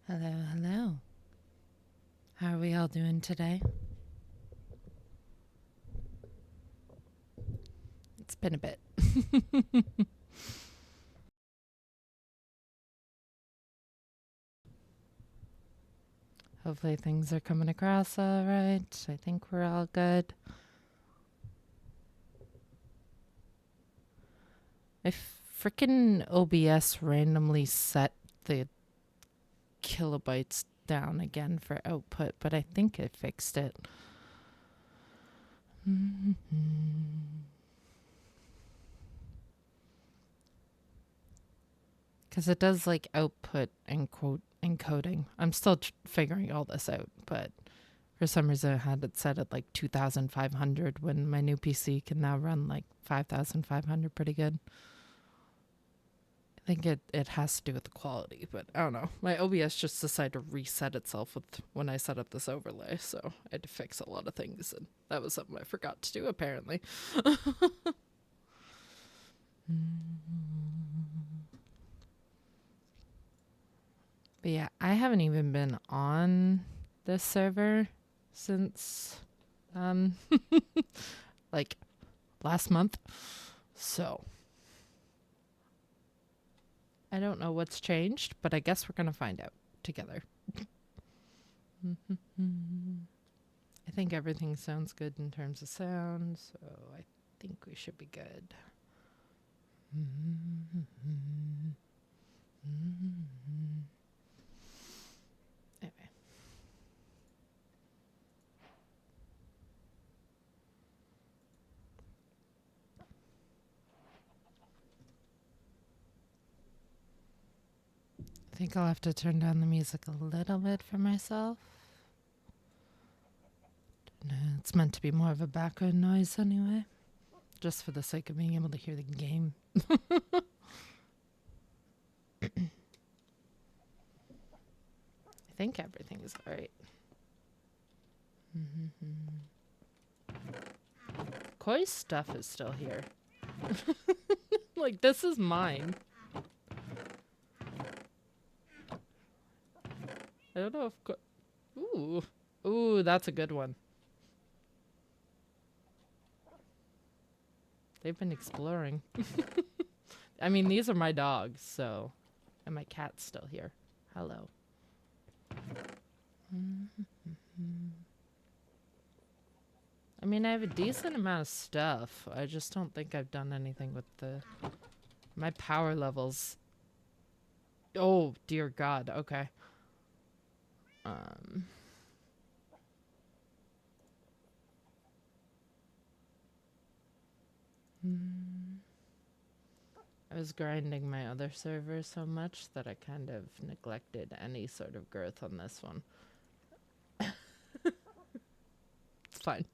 Hello, hello. How are we all doing today? It's been a bit. Hopefully things are coming across all right. I think we're all good. I freaking OBS randomly set the kilobytes down again for output, but I think I fixed it. Because it does like output and quote encoding. I'm still figuring all this out, but for some reason I had it set at like 2,500 when my new PC can now run like 5,500 pretty good. I think it has to do with the quality, but I don't know. My OBS just decided to reset itself when I set up this overlay, so I had to fix a lot of things, and that was something I forgot to do apparently. But yeah, I haven't even been on this server since like last month. So I don't know what's changed, but I guess we're going to find out together. I think everything sounds good in terms of sound, so I think we should be good. Anyway. I think I'll have to turn down the music a little bit for myself. It's meant to be more of a background noise anyway, just for the sake of being able to hear the game. I think everything is alright. Koi's stuff is still here. Like, this is mine. I don't know if... Ooh. Ooh, that's a good one. They've been exploring. I mean, these are my dogs, so... And my cat's still here. Hello. I mean, I have a decent amount of stuff. I just don't think I've done anything with the... My power levels. Oh, dear God. Okay. I was grinding my other server so much that I kind of neglected any sort of growth on this one. It's fine.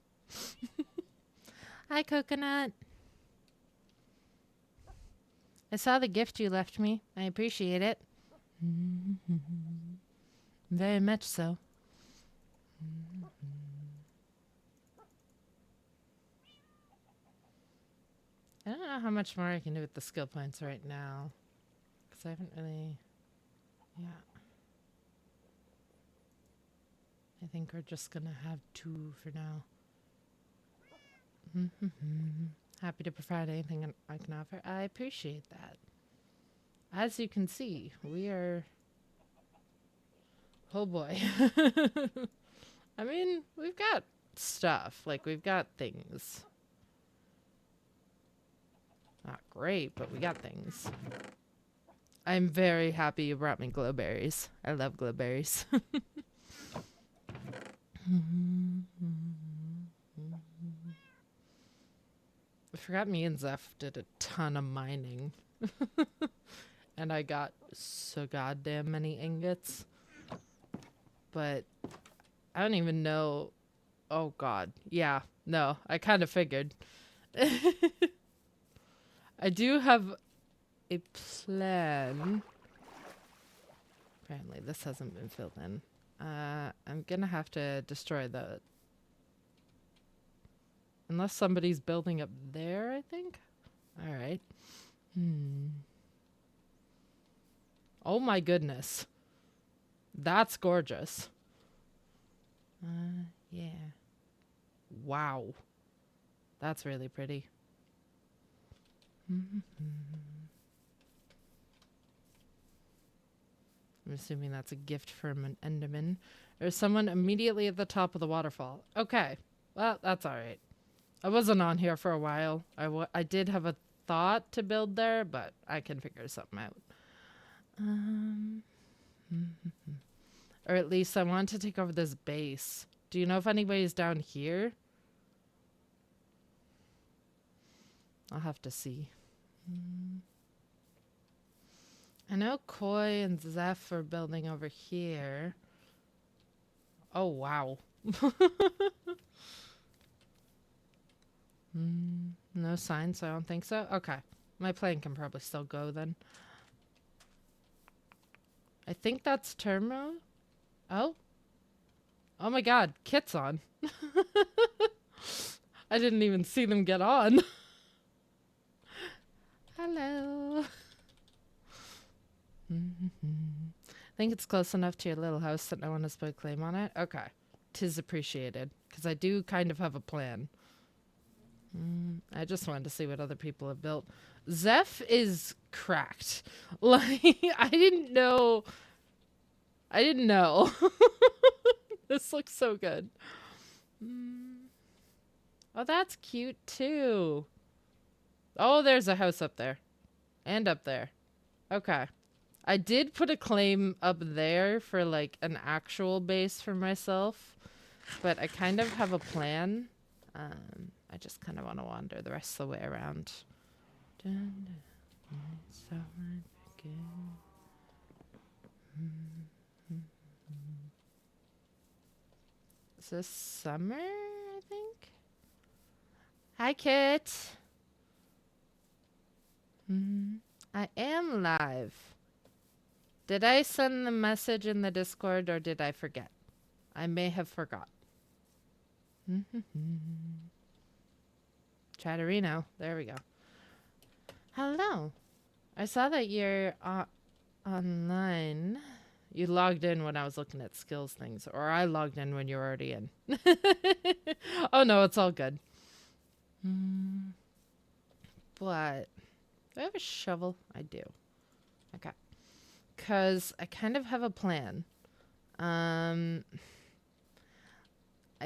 Hi, Coconut. I saw the gift you left me. I appreciate it. Very much so. I don't know how much more I can do with the skill points right now. Because I haven't really... Yeah. I think we're just going to have 2 for now. Happy to provide anything I can offer. I appreciate that. As you can see, we are... Oh boy. I mean, we've got stuff. Like, we've got things. Not great, but we got things. I'm very happy you brought me glowberries. I love glowberries. I forgot me and Zeph did a ton of mining. And I got so goddamn many ingots. But I don't even know. Oh, God. Yeah. No, I kind of figured. I do have a plan. Apparently, this hasn't been filled in. I'm gonna have to destroy the... Unless somebody's building up there, I think? Alright. Oh my goodness. That's gorgeous. Yeah. Wow. That's really pretty. I'm assuming that's a gift from an Enderman. There's someone immediately at the top of the waterfall. Okay. Well, that's alright. I wasn't on here for a while. I did have a thought to build there, but I can figure something out. Or at least I want to take over this base. Do you know if anybody's down here? I'll have to see. I know Koi and Zeph are building over here. Oh, wow. No signs, I don't think so. Okay. My plane can probably still go then. I think that's Termo. Oh. Oh my god, Kit's on. I didn't even see them get on. Hello. I think it's close enough to your little house that no one has put a claim on it. Okay. 'Tis appreciated. Because I do kind of have a plan. I just wanted to see what other people have built. Zeph is cracked. Like, I didn't know. This looks so good. Oh, that's cute too. Oh, there's a house up there. And up there. Okay. I did put a claim up there for like an actual base for myself. But I kind of have a plan. I just kind of want to wander the rest of the way around. Is this summer, I think? Hi, Kit. I am live. Did I send the message in the Discord or did I forget? I may have forgot. Chatterino. There we go. Hello. I saw that you're online. You logged in when I was looking at skills things. Or I logged in when you were already in. Oh no, it's all good. But do I have a shovel? I do. Okay. Because I kind of have a plan. I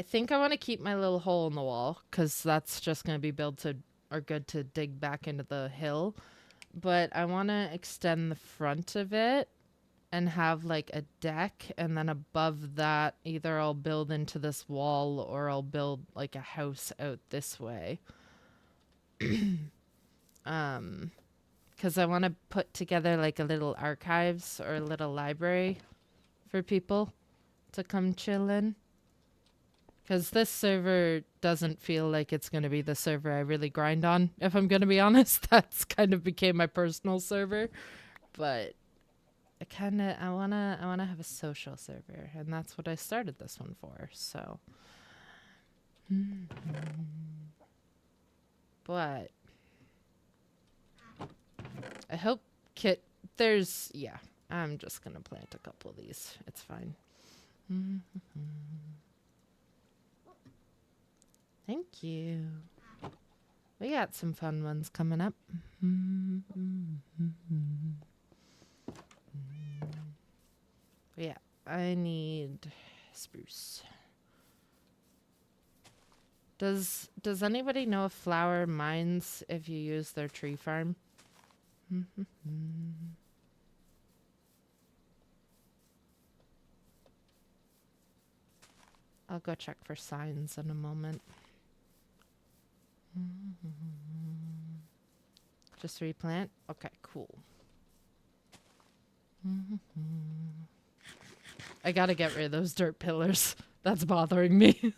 think I want to keep my little hole in the wall because that's just going to be built to, or good to dig back into the hill. But I want to extend the front of it and have like a deck. And then above that, either I'll build into this wall or I'll build like a house out this way. Because I want to put together like a little archives or a little library for people to come chill in. Because this server doesn't feel like it's going to be the server I really grind on, if I'm going to be honest. That's kind of became my personal server. But I want to have a social server, and that's what I started this one for. So but I hope Kit yeah, I'm just going to plant a couple of these. It's fine. Thank you. We got some fun ones coming up. Yeah, I need spruce. Does anybody know if flower mines if you use their tree farm? I'll go check for signs in a moment. Just replant? Okay, cool. I gotta get rid of those dirt pillars. That's bothering me.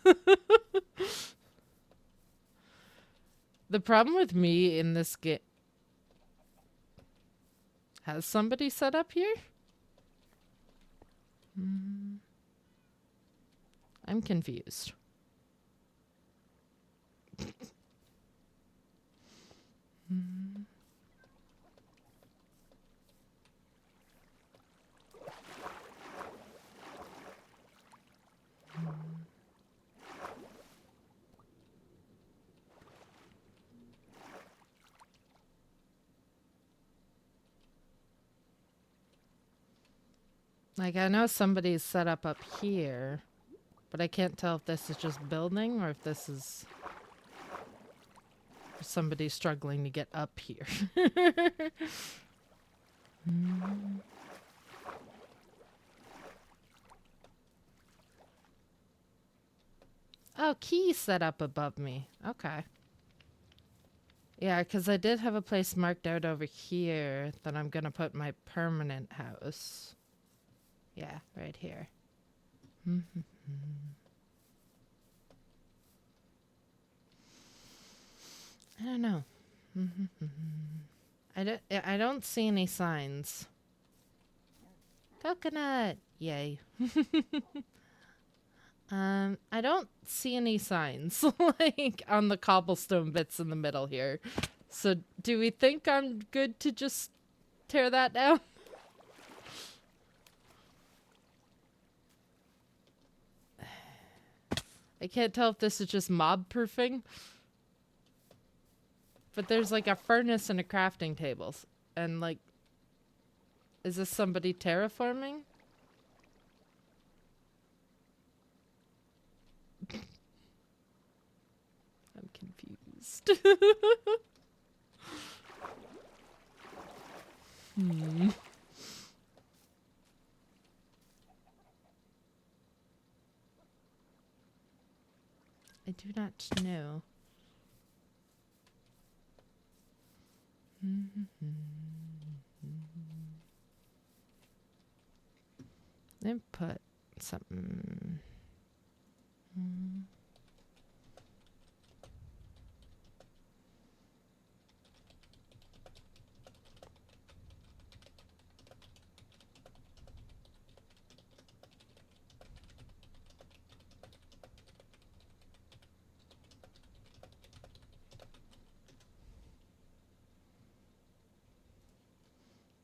The problem with me in this game... Has somebody set up here? I'm confused. Like, I know somebody's set up here, but I can't tell if this is just building or if this is somebody struggling to get up here. Oh, key set up above me. Okay. Yeah, because I did have a place marked out over here that I'm going to put my permanent house. Yeah, right here. I don't know. I don't see any signs. Coconut! Yay. I don't see any signs, like, on the cobblestone bits in the middle here. So, do we think I'm good to just tear that down? I can't tell if this is just mob-proofing. But there's, like, a furnace and a crafting table. And, like, is this somebody terraforming? I'm confused. I do not know. Then put something.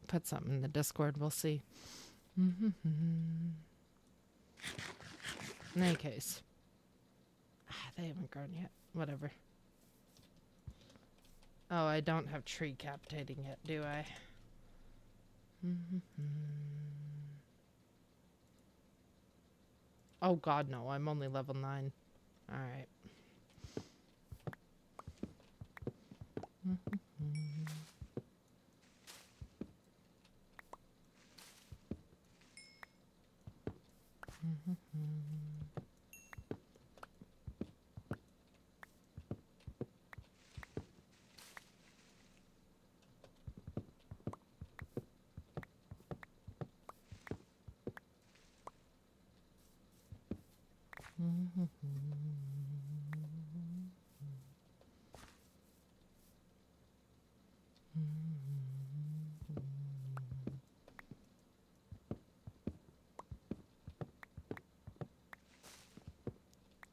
Put something in the Discord, we'll see. In any case. They haven't grown yet. Whatever. Oh, I don't have tree captating yet, do I? Oh god, no. I'm only level 9. Alright.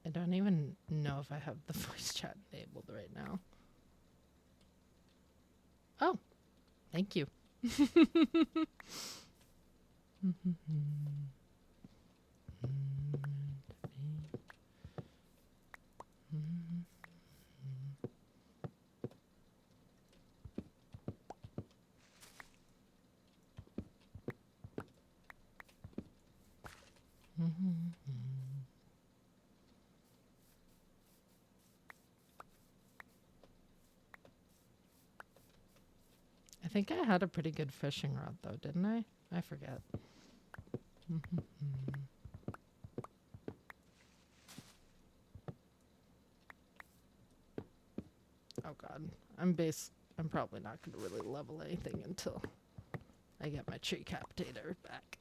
I don't even know if I have the voice chat enabled right now. Oh, thank you. I think I had a pretty good fishing rod though, didn't I? I forget. Oh god. I'm probably not going to really level anything until I get my tree captator back.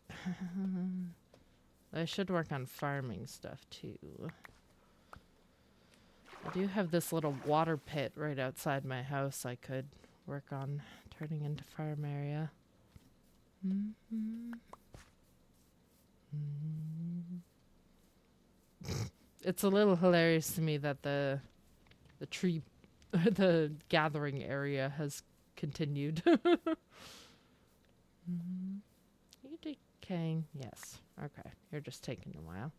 I should work on farming stuff too. I do have this little water pit right outside my house I could work on turning into farm area. It's a little hilarious to me that the tree, the gathering area has continued. You decaying? Yes. Okay. You're just taking a while.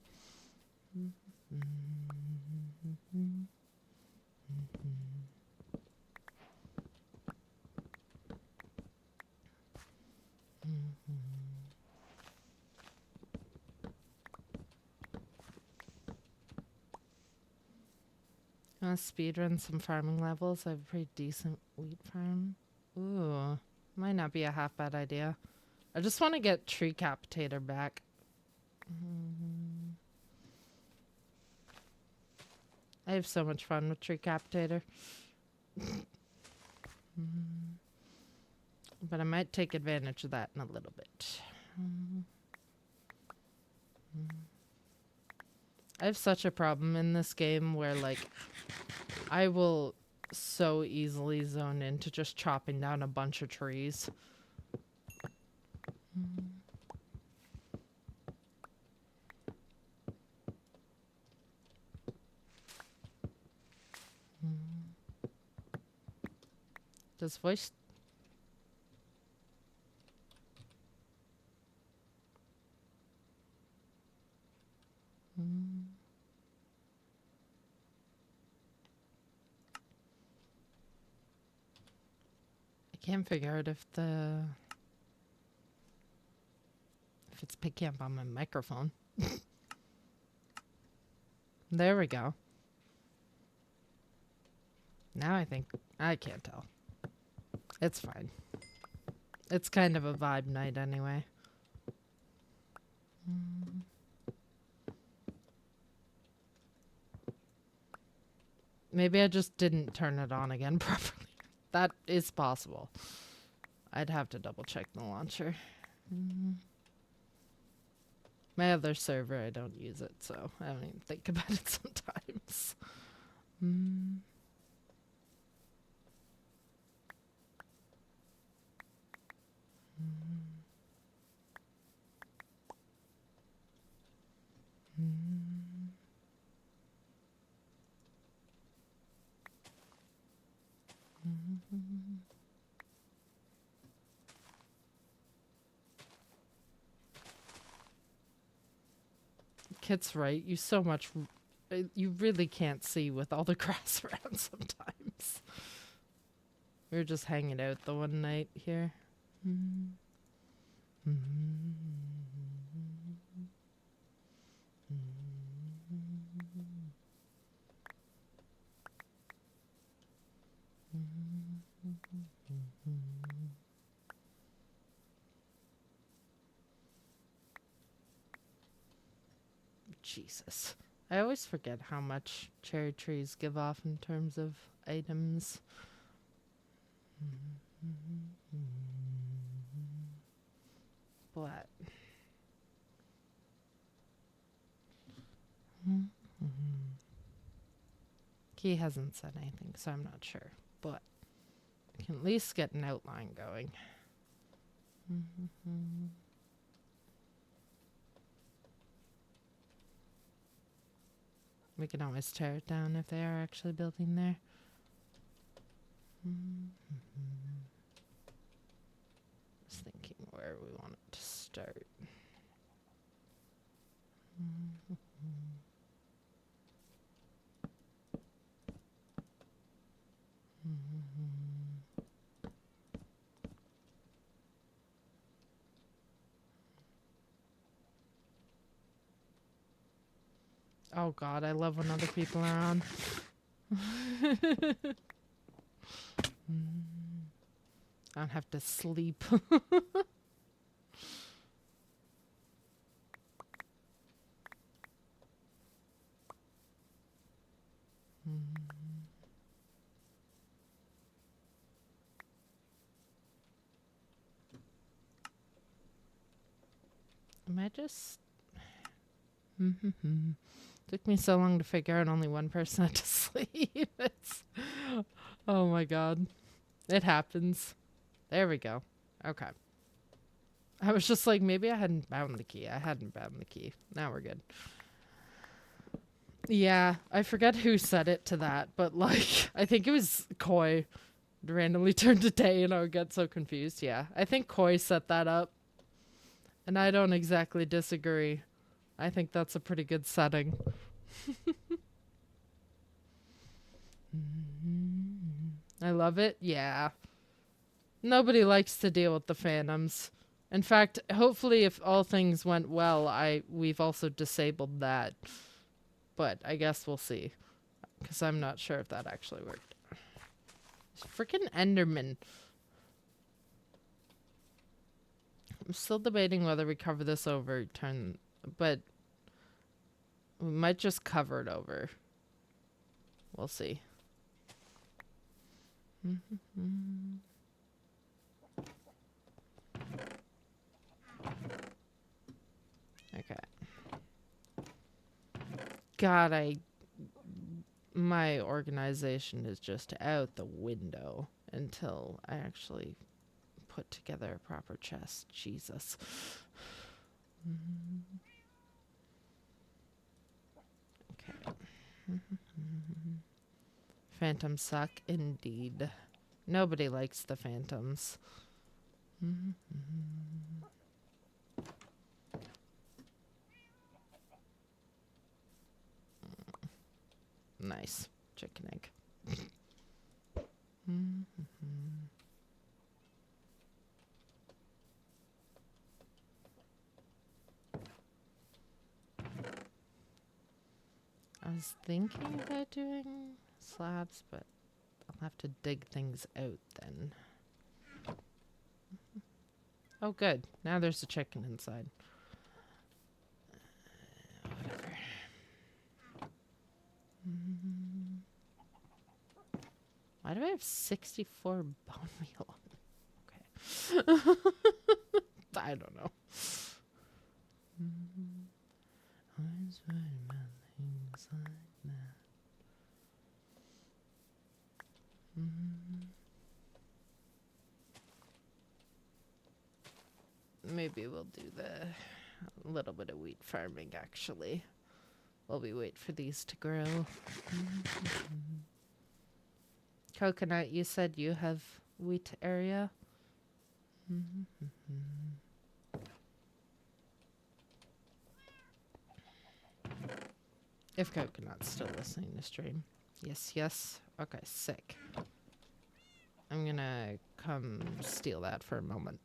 Want to speedrun some farming levels? I have a pretty decent wheat farm. Ooh, might not be a half bad idea. I just want to get Tree Capitator back. I have so much fun with Tree Capitator. But I might take advantage of that in a little bit. I have such a problem in this game where, like, I will so easily zone into just chopping down a bunch of trees. Does voice... I can't figure out if it's picking up on my microphone. There we go. Now I think I can't tell. It's fine. It's kind of a vibe night anyway. Maybe I just didn't turn it on again properly. That is possible. I'd have to double check the launcher. My other server, I don't use it, so I don't even think about it sometimes. Kit's right. You really can't see with all the grass around sometimes. We were just hanging out the one night here. Jesus. I always forget how much cherry trees give off in terms of items. But he hasn't said anything, so I'm not sure. But I can at least get an outline going. We can always tear it down if they are actually building there. Just thinking where we want it to start. Oh God, I love when other people are on. I don't have to sleep. Am I just... Took me so long to figure out only one person had to sleep. Oh my God. It happens. There we go. Okay. I was just like, maybe I hadn't bound the key. I hadn't bound the key. Now we're good. Yeah, I forget who said it to that, but like, I think it was Koi. It randomly turned to day and I would get so confused. Yeah, I think Koi set that up. And I don't exactly disagree. I think that's a pretty good setting. I love it. Yeah. Nobody likes to deal with the phantoms. In fact, hopefully if all things went well, we've also disabled that. But I guess we'll see. Because I'm not sure if that actually worked. Freaking Enderman. I'm still debating whether we cover this over, but we might just cover it over. We'll see. Okay. God, my organization is just out the window until I actually put together a proper chest. Jesus. Okay. Phantoms suck indeed. Nobody likes the phantoms. Nice. Chicken egg. I was thinking about doing slabs, but I'll have to dig things out then. Oh, good. Now there's a chicken inside. Whatever. Why do I have 64 bone meal? Okay. I don't know. Always worried about things like that. Maybe we'll do the little bit of wheat farming actually while we wait for these to grow. Coconut, you said you have wheat area? If Coconut's still listening to stream. Yes, yes. Okay, sick. I'm gonna come steal that for a moment.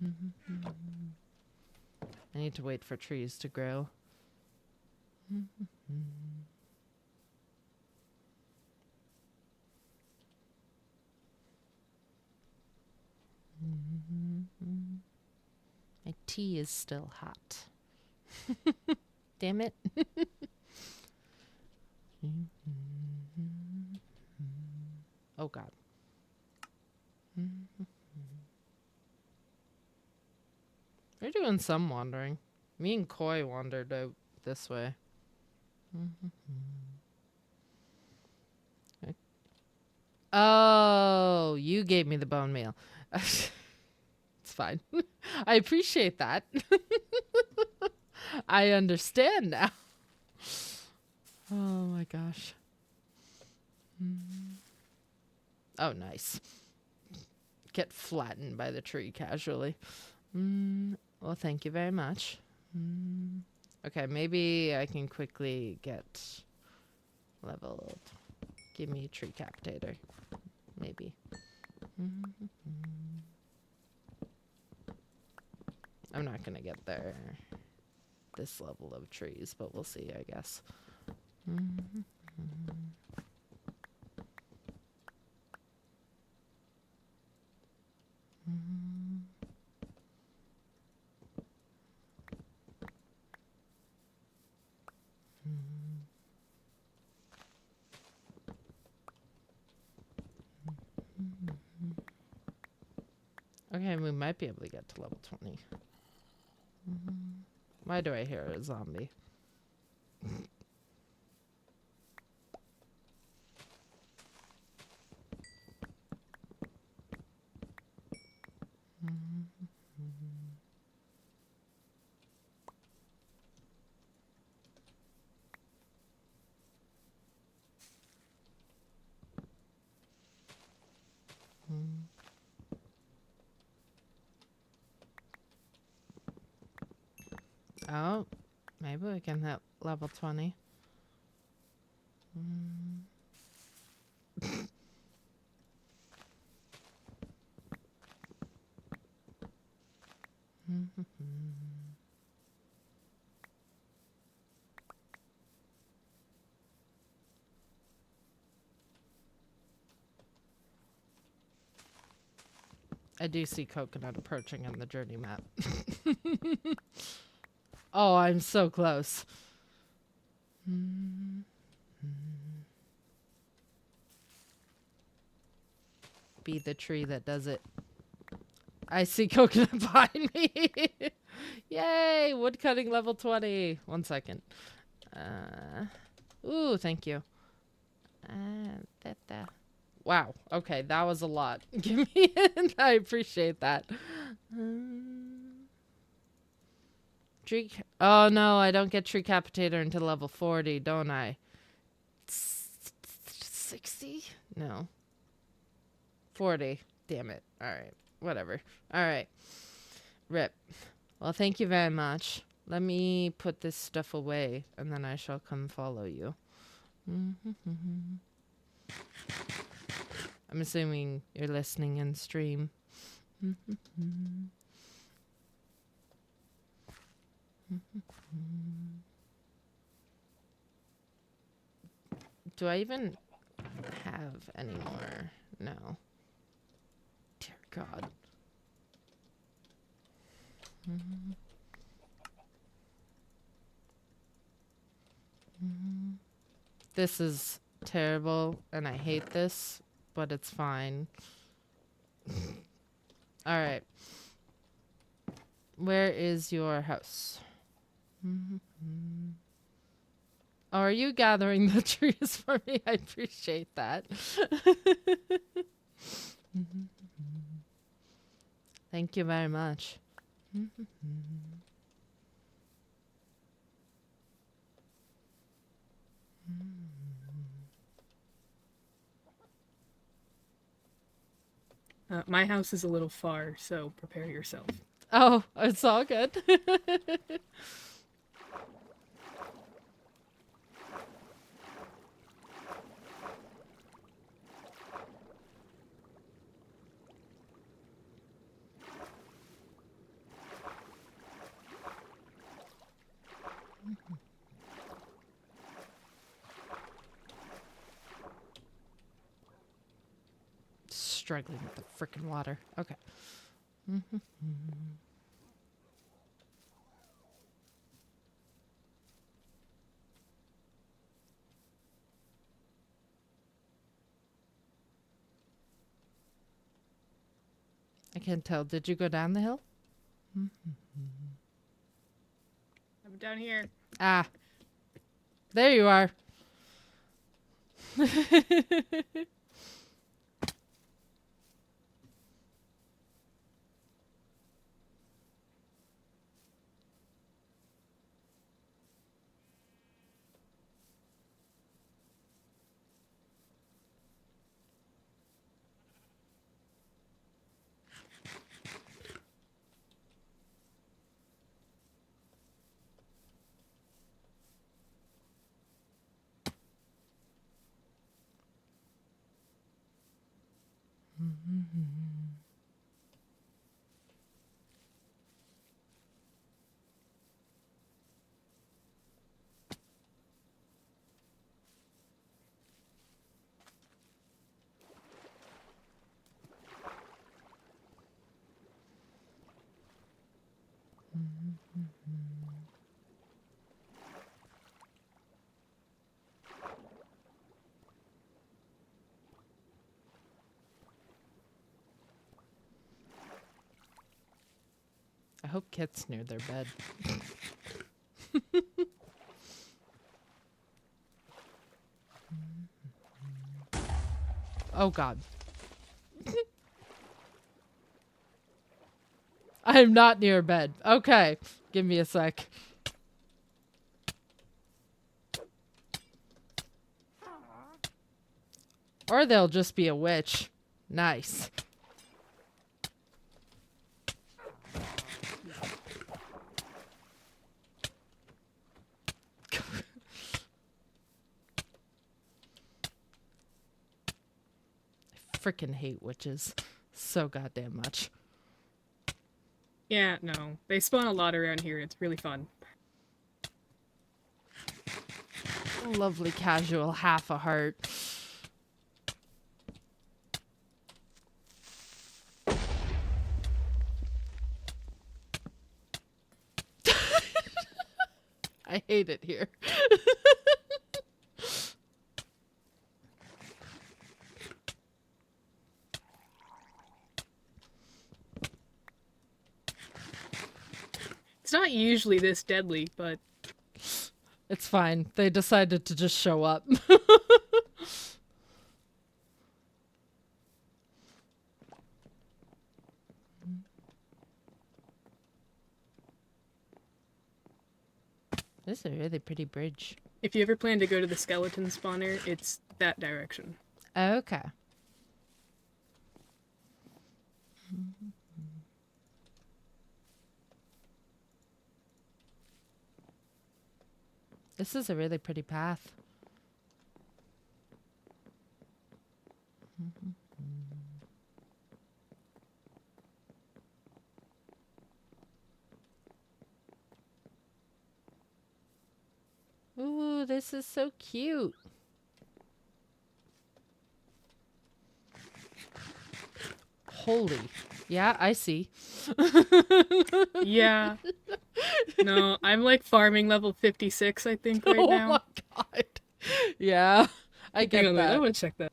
I need to wait for trees to grow. My tea is still hot. Damn it. Oh God. We're doing some wandering. Me and Koi wandered out this way. Oh, you gave me the bone meal. It's fine. I appreciate that. I understand now. Oh my gosh. Oh, nice. Get flattened by the tree casually. Well, thank you very much. Okay, maybe I can quickly get leveled. Give me a tree captator. Maybe. I'm not gonna get there this level of trees, but we'll see, I guess. Okay, we might be able to get to level 20. Why do I hear a zombie? Oh, maybe we can hit level 20. I do see coconut approaching on the journey map. Oh, I'm so close. Be the tree that does it. I see coconut behind me. Yay! Woodcutting level 20. 1 second. Ooh, thank you. Wow. Okay, that was a lot. Give me it. I appreciate that. Tree. Oh no, I don't get tree capitator until level 40, don't I? 60? No. 40. Damn it. All right. Whatever. All right. Rip. Well, thank you very much. Let me put this stuff away, and then I shall come follow you. I'm assuming you're listening in stream. Do I even have any more? No. Dear God. This is terrible, and I hate this, but it's fine. All right. Where is your house? Oh, are you gathering the trees for me? I appreciate that. Thank you very much. My house is a little far, so prepare yourself. Oh, it's all good. Struggling with the freaking water. Okay. I can't tell. Did you go down the hill? I'm down here. Ah. There you are. I hope Kit's near their bed. Oh God. I am not near bed. Okay. Give me a sec. Or they'll just be a witch. Nice. I freaking hate witches so goddamn much. Yeah, no. They spawn a lot around here. It's really fun. Lovely casual half a heart. I hate it here. It's not usually this deadly, but It's fine. They decided to just show up. This is a really pretty bridge. if you ever plan to go to the skeleton spawner, it's that direction. Okay. This is a really pretty path. Ooh, this is so cute. Holy. Yeah, I see. Yeah. No, I'm like farming level 56, I think, right Oh now. my god. Yeah, I get Hang on, wait, I that. want to check that.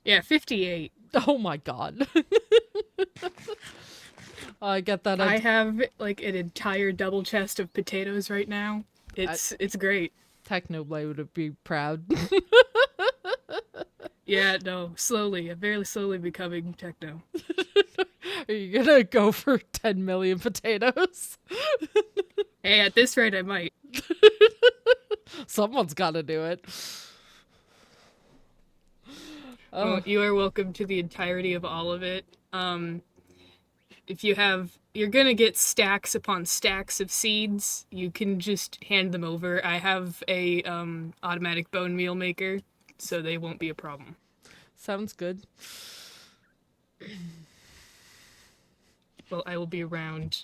Yeah, 58. Oh my god. I get that. I have like an entire double chest of potatoes right now. It's great. Technoblade would be proud. Yeah, no, slowly. I'm very slowly becoming techno. Are you gonna go for 10 million potatoes? Hey, at this rate, I might. Someone's gotta do it. Well, you are welcome to the entirety of all of it. If you're gonna get stacks upon stacks of seeds. You can just hand them over. I have a automatic bone meal maker, so they won't be a problem. Sounds good. Well, I will be around.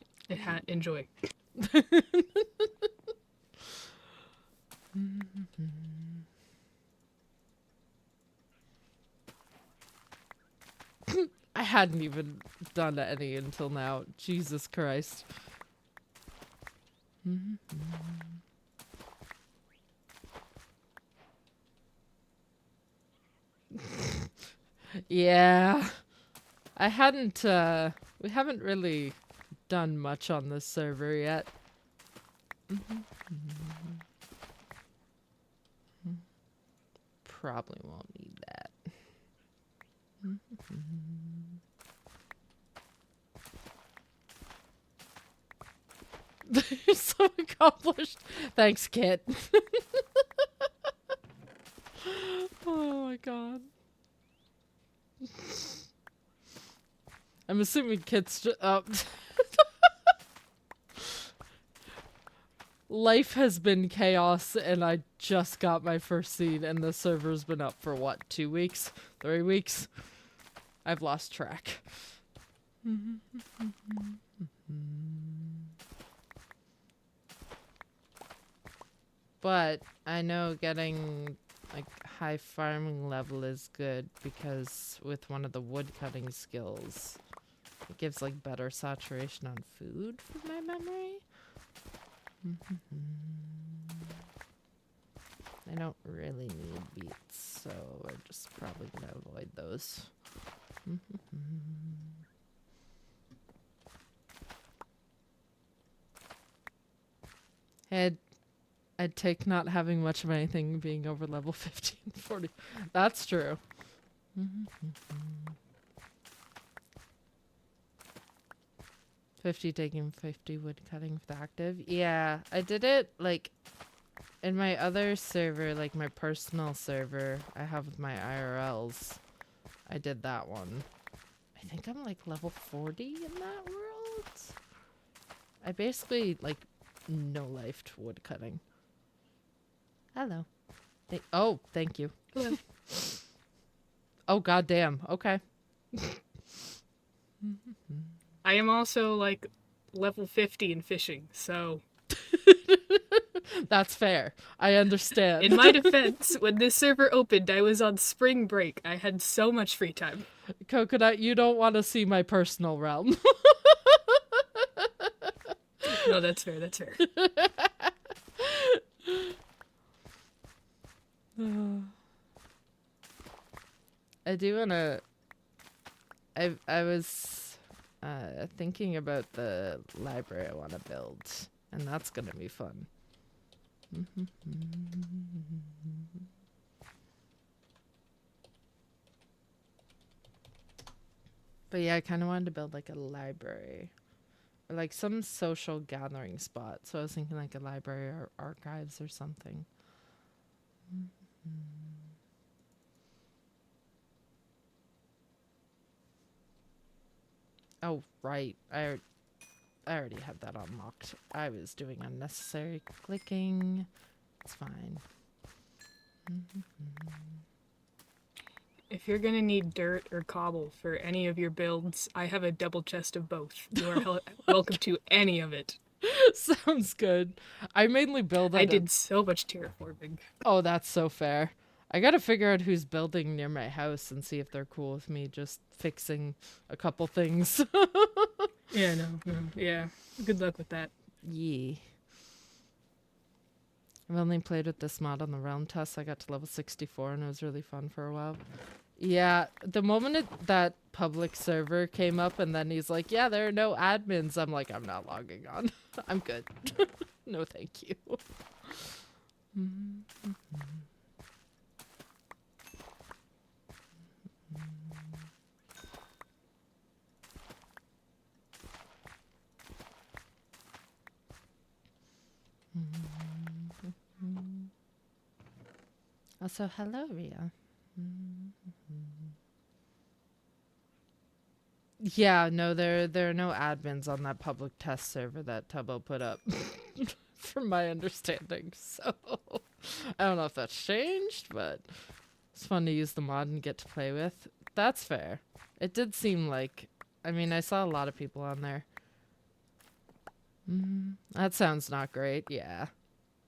Enjoy. I hadn't even done any until now. Jesus Christ. Yeah. I hadn't, we haven't really done much on this server yet. Probably won't need that. You're so accomplished. Thanks, Kit. Oh my god. I'm assuming Kit's up. Life has been chaos, and I just got my first seed, and the server's been up for what, 2 weeks? 3 weeks? I've lost track. But I know getting like high farming level is good because with one of the wood cutting skills, it gives like better saturation on food from my memory. I don't really need beets, so we're just probably gonna avoid those. I'd take not having much of anything being over level 15, 40. That's true. 50 taking 50 wood cutting with active. Yeah, I did it like in my other server, like my personal server I have with my IRLs. I did that one. I think I'm like level 40 in that world. I basically like no-lifed wood cutting. Hello. Oh, thank you. Hello. Oh, goddamn. Okay. I am also like level 50 in fishing, so That's fair. I understand. in my defense, when this server opened, I was on spring break. I had so much free time. Coconut, you don't want to see my personal realm. No, that's fair. That's fair. I do wanna. I was thinking about the library I want to build, and that's gonna be fun. But yeah, I kind of wanted to build like a library, or like some social gathering spot. So I was thinking like a library or archives or something. Oh right, I already had that unlocked. I was doing unnecessary clicking. It's fine. If you're gonna need dirt or cobble for any of your builds, I have a double chest of both. You are welcome to any of it. Sounds good. I mainly build I out did so much terraforming. Oh, that's so fair. I gotta figure out who's building near my house and see if they're cool with me just fixing a couple things. Yeah, no, yeah. Good luck with that. Yeah. I've only played with this mod on the realm test. I got to level 64 and it was really fun for a while. Yeah, the moment that public server came up and then he's like, yeah, there are no admins, I'm like, I'm not logging on. I'm good. No, thank you. Also, hello, Ria. Yeah, no, there are no admins on that public test server that Tubbo put up, from my understanding. So I don't know if that's changed, but it's fun to use the mod and get to play with. That's fair. It did seem like, I mean, I saw a lot of people on there. That sounds not great. Yeah,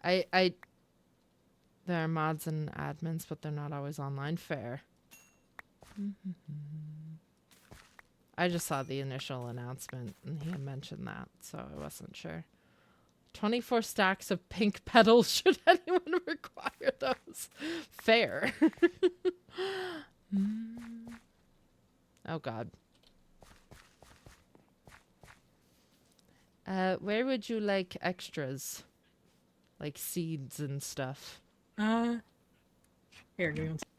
I there are mods and admins, but they're not always online. Fair. I just saw the initial announcement and he had mentioned that, so I wasn't sure. 24 stacks of pink petals. Should anyone require those? Fair. Oh god. Where would you like extras? Like seeds and stuff. Here, give me one second.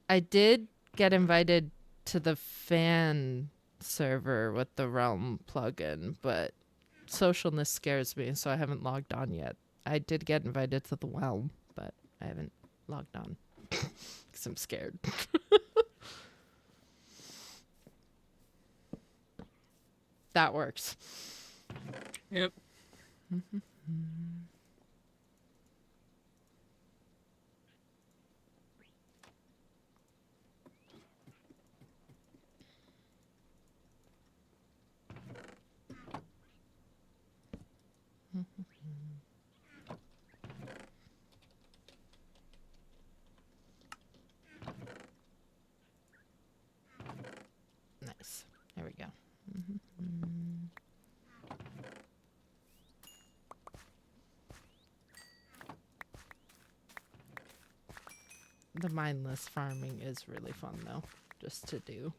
I did get invited to the fan server with the Realm plugin, but socialness scares me, so I haven't logged on yet. I did get invited to the Realm, but I haven't logged on because I'm scared. That works. Yep. Nice. There we go. The mindless farming is really fun, though, just to do.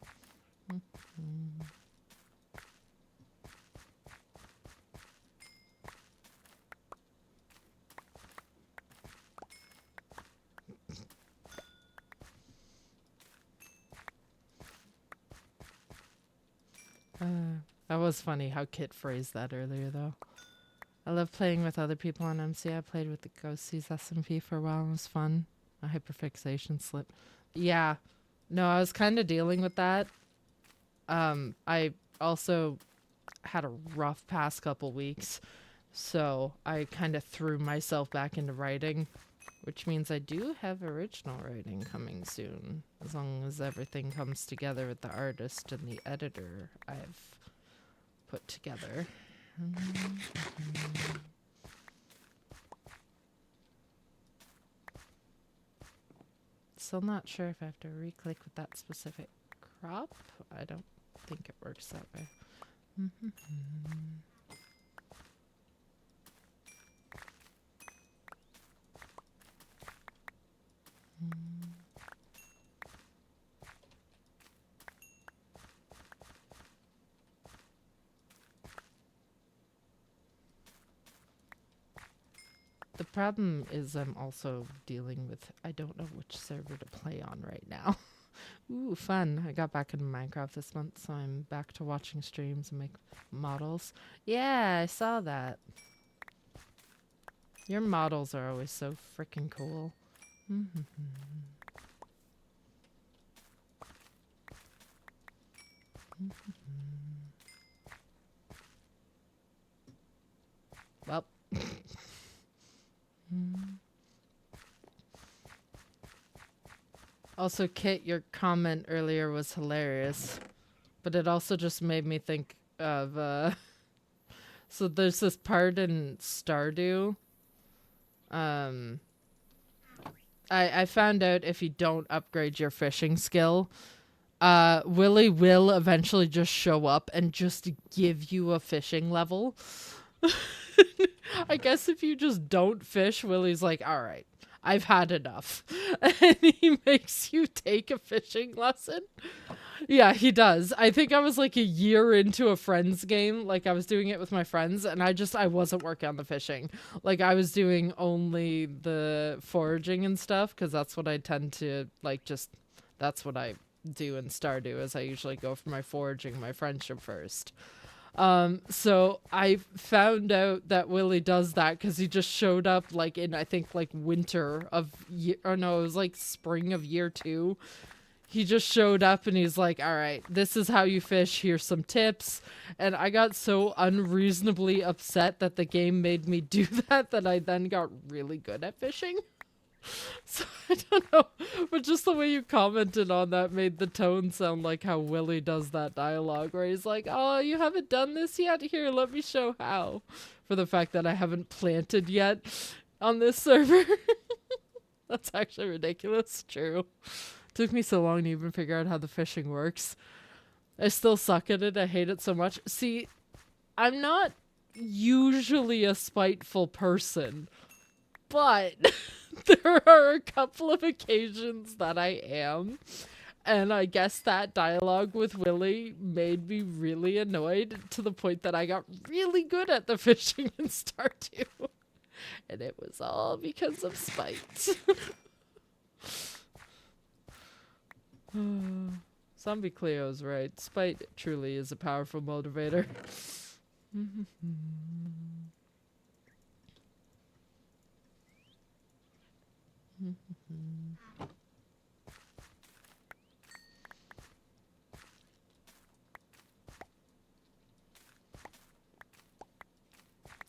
That was funny how Kit phrased that earlier, though. I love playing with other people on MC. I played with the Ghosties SMP for a while. It was fun. A hyperfixation slip. Yeah. No, I was kind of dealing with that. I also had a rough past couple weeks, so I kind of threw myself back into writing, which means I do have original writing coming soon, as long as everything comes together with the artist and the editor I've put together. Still not sure if I have to re-click with that specific crop. I don't think it works that way. The problem is I'm also dealing with, I don't know which server to play on right now. Ooh, fun. I got back into Minecraft this month, so I'm back to watching streams and make models. Yeah, I saw that. Your models are always so freaking cool. Well. Also, Kit, your comment earlier was hilarious. But it also just made me think of, so there's this part in Stardew. I found out if you don't upgrade your fishing skill, Willy will eventually just show up and just give you a fishing level. I guess if you just don't fish, Willy's like, all right, I've had enough. And he makes you take a fishing lesson. Yeah, he does. I think I was like a year into a friend's game. Like I was doing it with my friends and I wasn't working on the fishing. Like I was doing only the foraging and stuff because that's what I tend to like that's what I do in Stardew is I usually go for my foraging, my friendship first. So I found out that Willy does that because he just showed up like in I think like winter of it was like spring of year 2. He just showed up and he's like, all right, this is how you fish. Here's some tips. And I got so unreasonably upset that the game made me do that I then got really good at fishing. So I don't know, but just the way you commented on that made the tone sound like how Willy does that dialogue where he's like, oh, you haven't done this yet? Here, let me show how. For the fact that I haven't planted yet on this server. That's actually ridiculous. True. Took me so long to even figure out how the fishing works. I still suck at it. I hate it so much. See, I'm not usually a spiteful person, but there are a couple of occasions that I am. And I guess that dialogue with Willy made me really annoyed to the point that I got really good at the fishing in Stardew. And it was all because of spite. Zombie Cleo's right. Spite truly is a powerful motivator.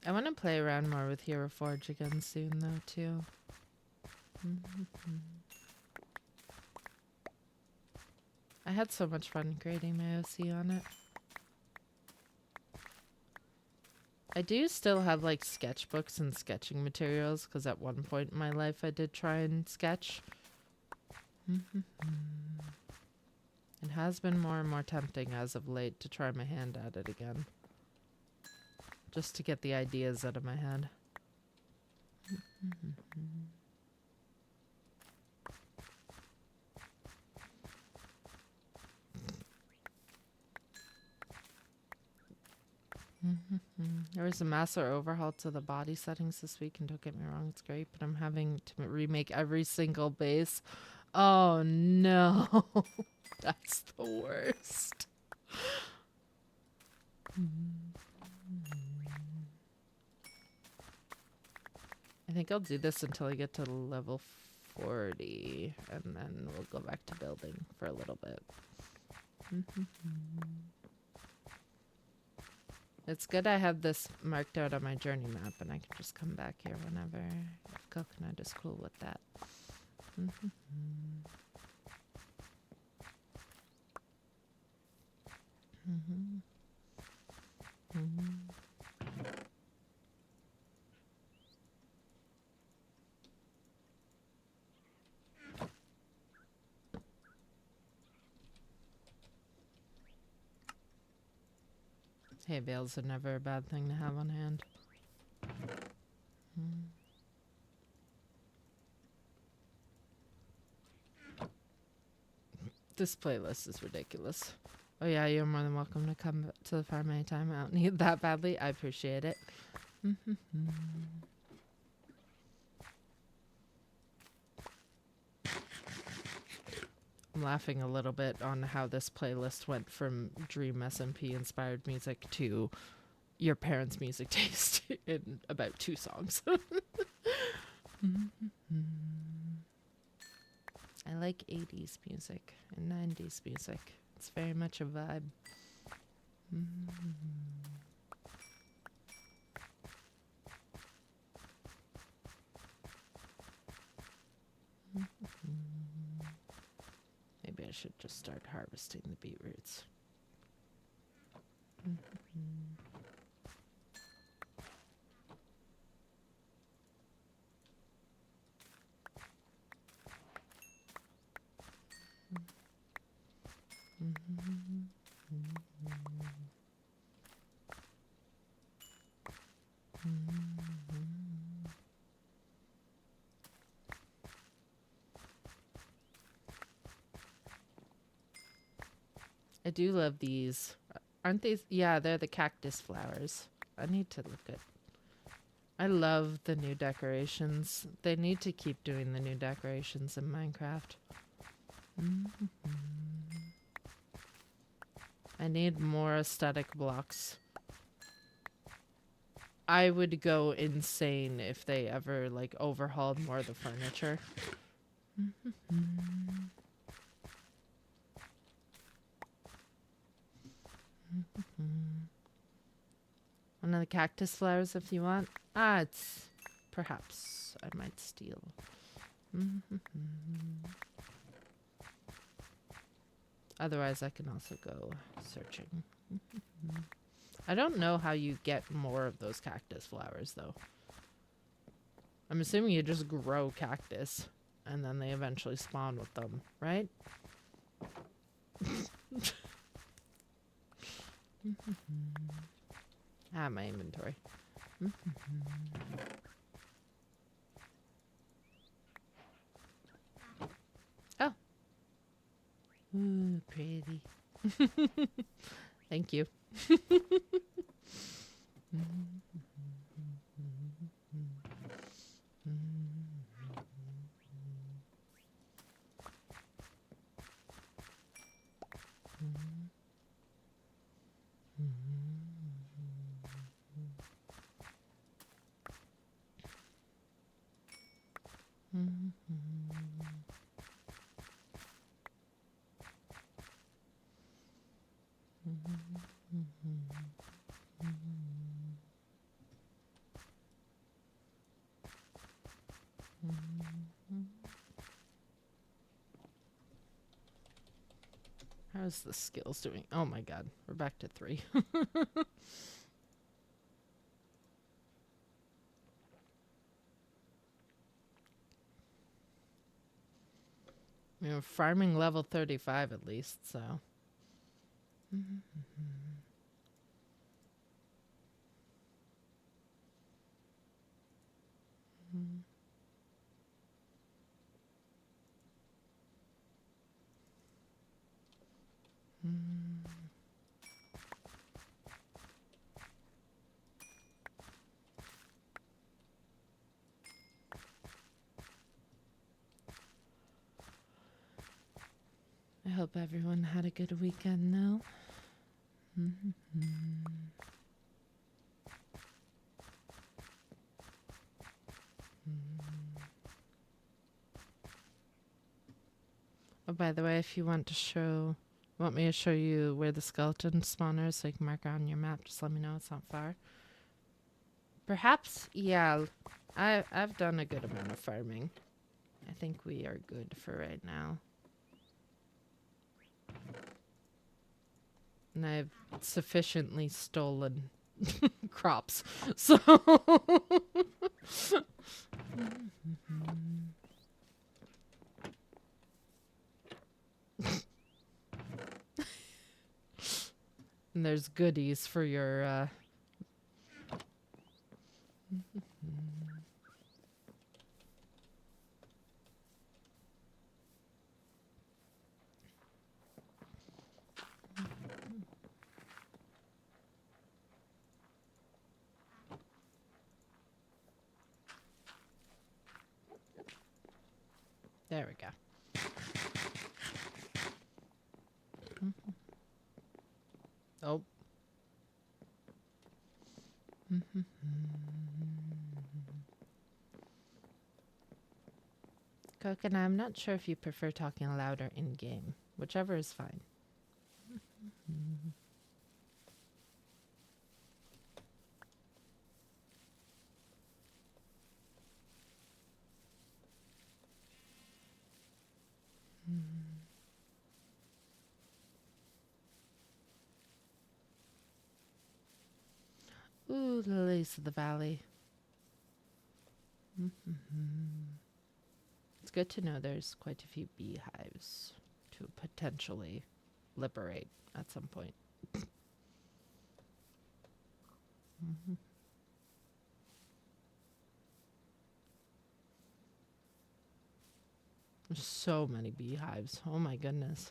I want to play around more with Hero Forge again soon, though, too. I had so much fun creating my OC on it. I do still have, like, sketchbooks and sketching materials, because at one point in my life I did try and sketch. It has been more and more tempting as of late to try my hand at it again. Just to get the ideas out of my head. There was a massive overhaul to the body settings this week, and don't get me wrong, it's great, but I'm having to remake every single base. Oh no. That's the worst. I think I'll do this until I get to level 40, and then we'll go back to building for a little bit. It's good I have this marked out on my journey map, and I can just come back here whenever. Coconut is cool with that. Hay bales are never a bad thing to have on hand. This playlist is ridiculous. Oh yeah, you're more than welcome to come to the farm anytime. I don't need that badly. I appreciate it. I'm laughing a little bit on how this playlist went from Dream SMP inspired music to your parents' music taste in about 2 songs. I like 80s music and 90s music. It's very much a vibe. Maybe I should just start harvesting the beetroots. I do love these. Aren't these? Yeah, they're the cactus flowers. I need to look at. I love the new decorations. They need to keep doing the new decorations in Minecraft. I need more aesthetic blocks. I would go insane if they ever like overhauled more of the furniture. One of the cactus flowers if you want. It's perhaps I might steal. Otherwise I can also go searching. I don't know how you get more of those cactus flowers though. I'm assuming you just grow cactus and then they eventually spawn with them, right? My inventory. Oh. Ooh, pretty. Thank you. How's the skills doing? Oh my god, we're back to 3. We're farming level 35 at least, so. I hope everyone had a good weekend though. Oh, by the way, if you want me to show you where the skeleton spawner is so you can mark it on your map, just let me know. It's not far. Perhaps, yeah, I've done a good amount of farming. I think we are good for right now. And I've sufficiently stolen crops, so. And there's goodies for your, There we go. Oh. Coconut, I'm not sure if you prefer talking loud or in-game. Whichever is fine. Ooh, the lilies of the valley. It's good to know there's quite a few beehives to potentially liberate at some point. There's so many beehives. Oh my goodness.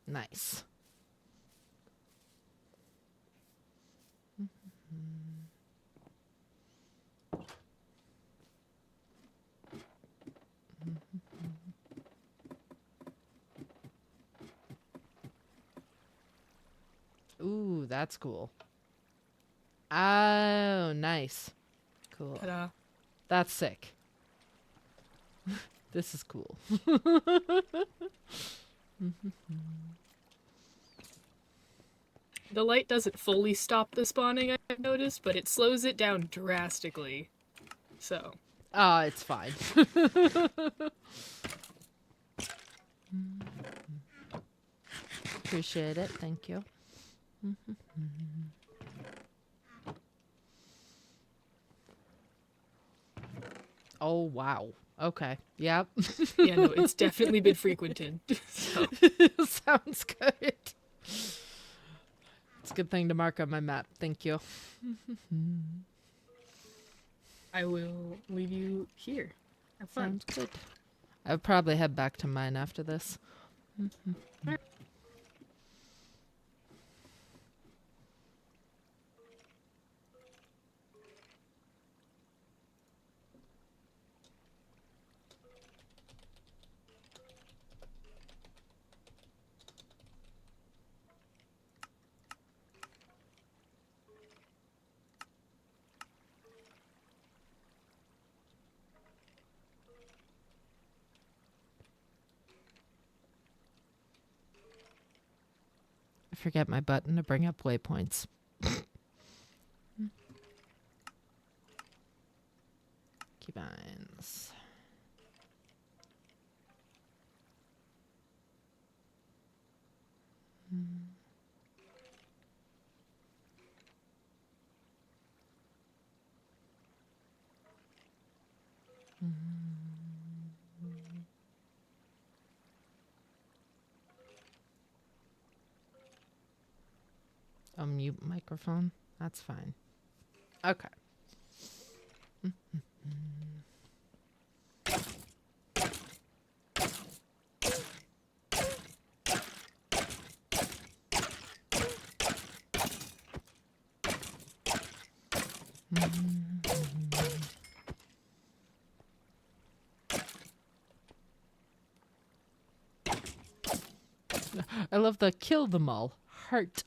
Nice. Ooh, that's cool. Oh, nice. Cool. Ta-da. That's sick. This is cool. The light doesn't fully stop the spawning, I've noticed, but it slows it down drastically. So. It's fine. Appreciate it. Thank you. Oh, wow. Okay. Yep. Yeah, no, it's definitely been frequented. So. Sounds good. It's a good thing to mark on my map. Thank you. I will leave you here. Have fun. Sounds good. I'll probably head back to mine after this. I forget my button to bring up waypoints. Keybinds. A mute microphone? That's fine. Okay. I love the kill them all. Heart.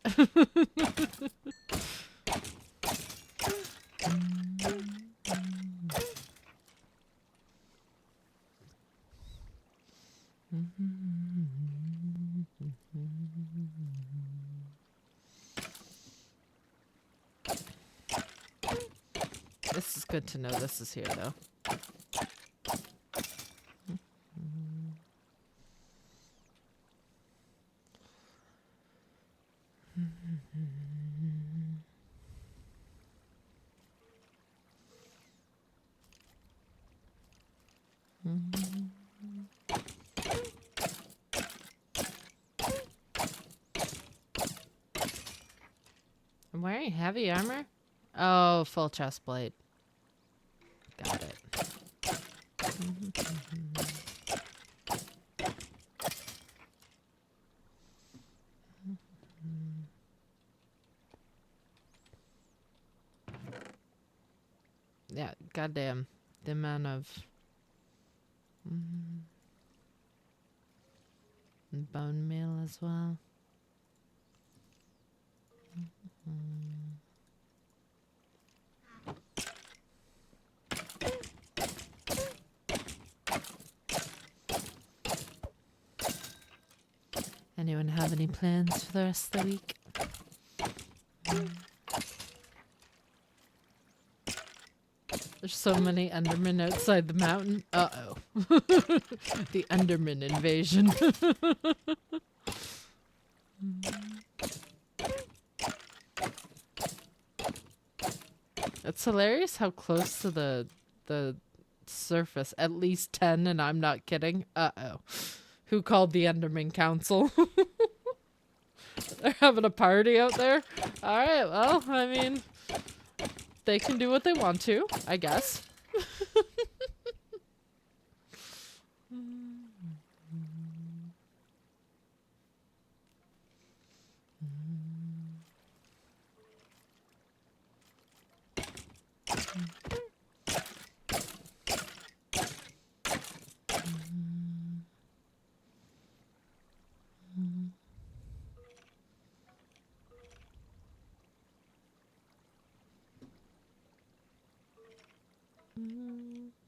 This is good to know this is here, though. I'm wearing heavy armor? Oh, full chest plate. Got it. Yeah, goddamn. The amount of bone meal as well. Anyone have any plans for the rest of the week? There's so many Endermen outside the mountain. Uh-oh. The Enderman invasion. It's hilarious how close to the surface. At least 10, and I'm not kidding. Uh-oh. Who called the Enderman Council? They're having a party out there? Alright, well, I mean, they can do what they want to, I guess.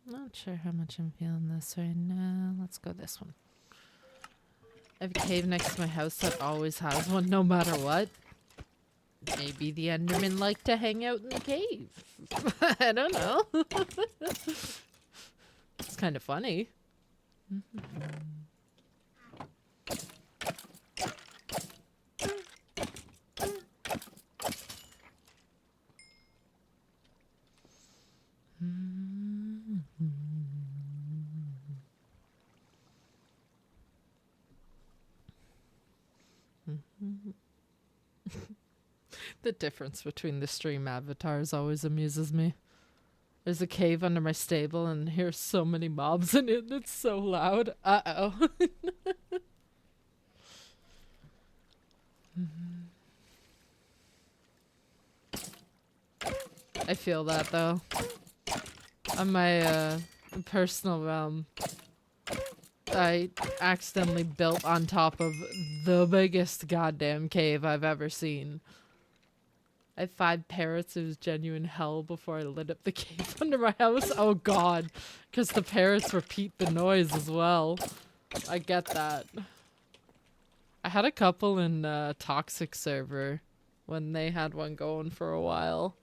Not sure how much I'm feeling this right now. Let's go this one. I have a cave next to my house that always has one, no matter what. Maybe the Endermen like to hang out in the cave. I don't know. It's kind of funny. The difference between the stream avatars always amuses me. There's a cave under my stable and here's so many mobs in it. It's so loud. Uh-oh. I feel that though. On my personal realm, I accidentally built on top of the biggest goddamn cave I've ever seen. I had 5 parrots. It was genuine hell before I lit up the cave under my house. Oh god. Because the parrots repeat the noise as well. I get that. I had a couple in Toxic server when they had one going for a while.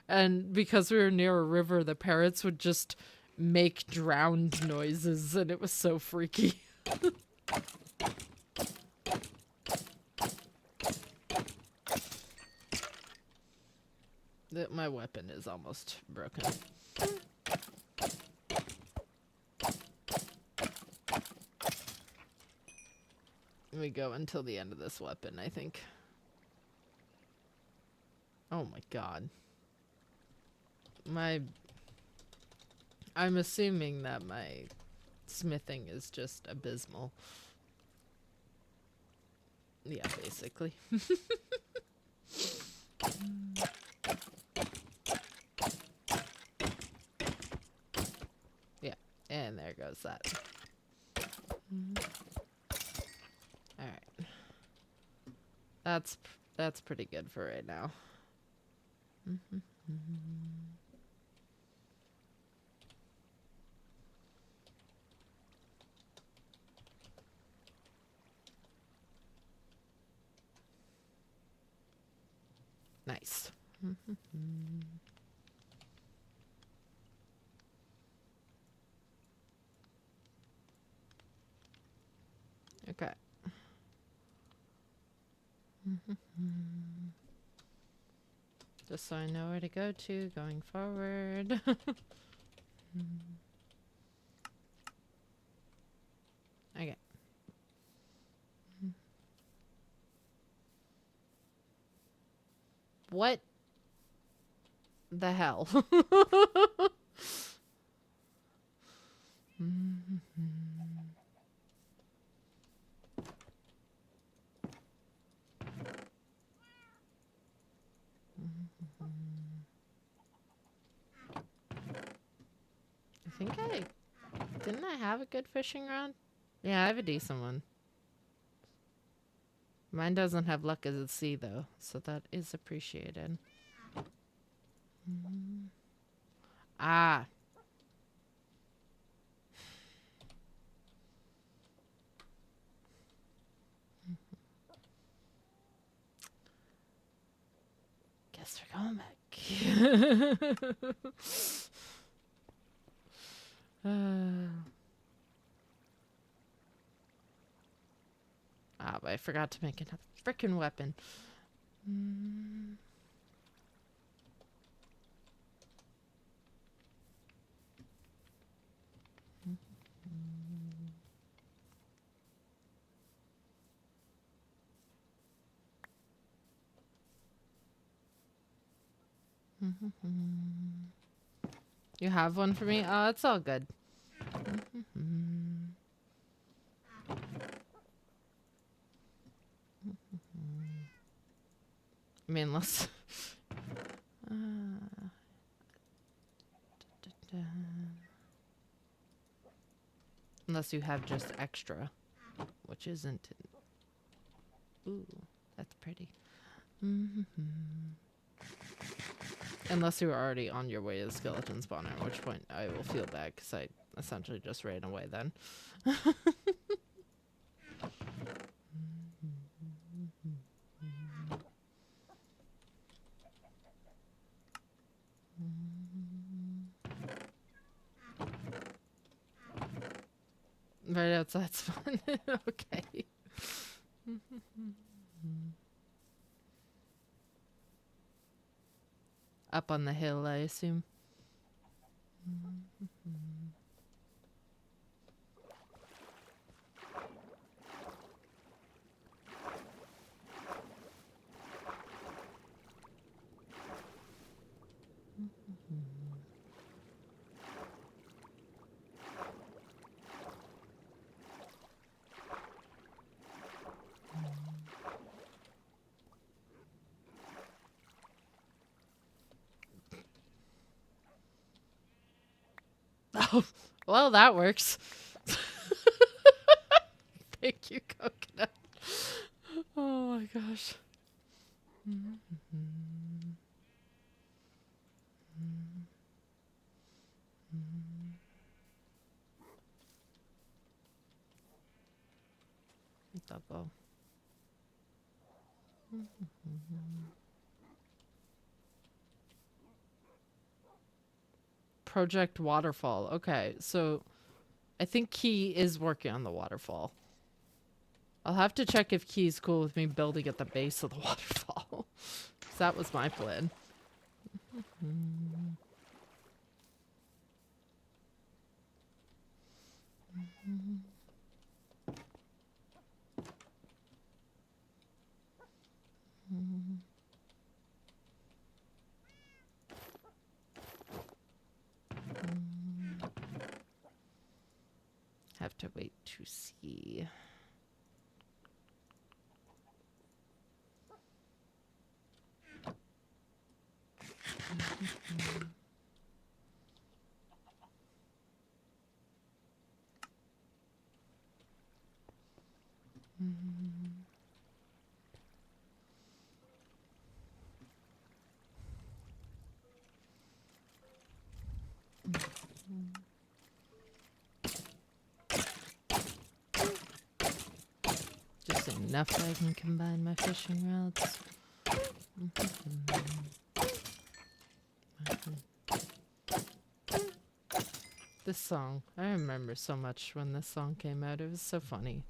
And because we were near a river, the parrots would just make drowned noises and it was so freaky. My weapon is almost broken. We go until the end of this weapon, I think. Oh my god. I'm assuming that my smithing is just abysmal. Yeah, basically. Yeah, and there goes that. Alright. That's pretty good for right now. Nice. Okay. Just so I know where to go to going forward. Okay. What the hell? Didn't I have a good fishing rod? Yeah, I have a decent one. Mine doesn't have luck as at sea though, so that is appreciated. Ah. Guess we're going back. But I forgot to make another frickin' weapon. You have one for me? Oh, it's all good. I mean, let's... Unless you have just extra, which isn't... Ooh, that's pretty. Unless you were already on your way to the skeleton spawner, at which point I will feel bad because I essentially just ran away then. Right outside's fun. Okay. Up on the hill, I assume. Oh, well, that works. Thank you, coconut. Oh my gosh. Double. Project Waterfall. Okay, so I think Key is working on the waterfall. I'll have to check if Key's cool with me building at the base of the waterfall. 'Cause that was my plan. Have to wait to see. Just enough so I can combine my fishing routes. This song, I remember so much when this song came out. It was so funny.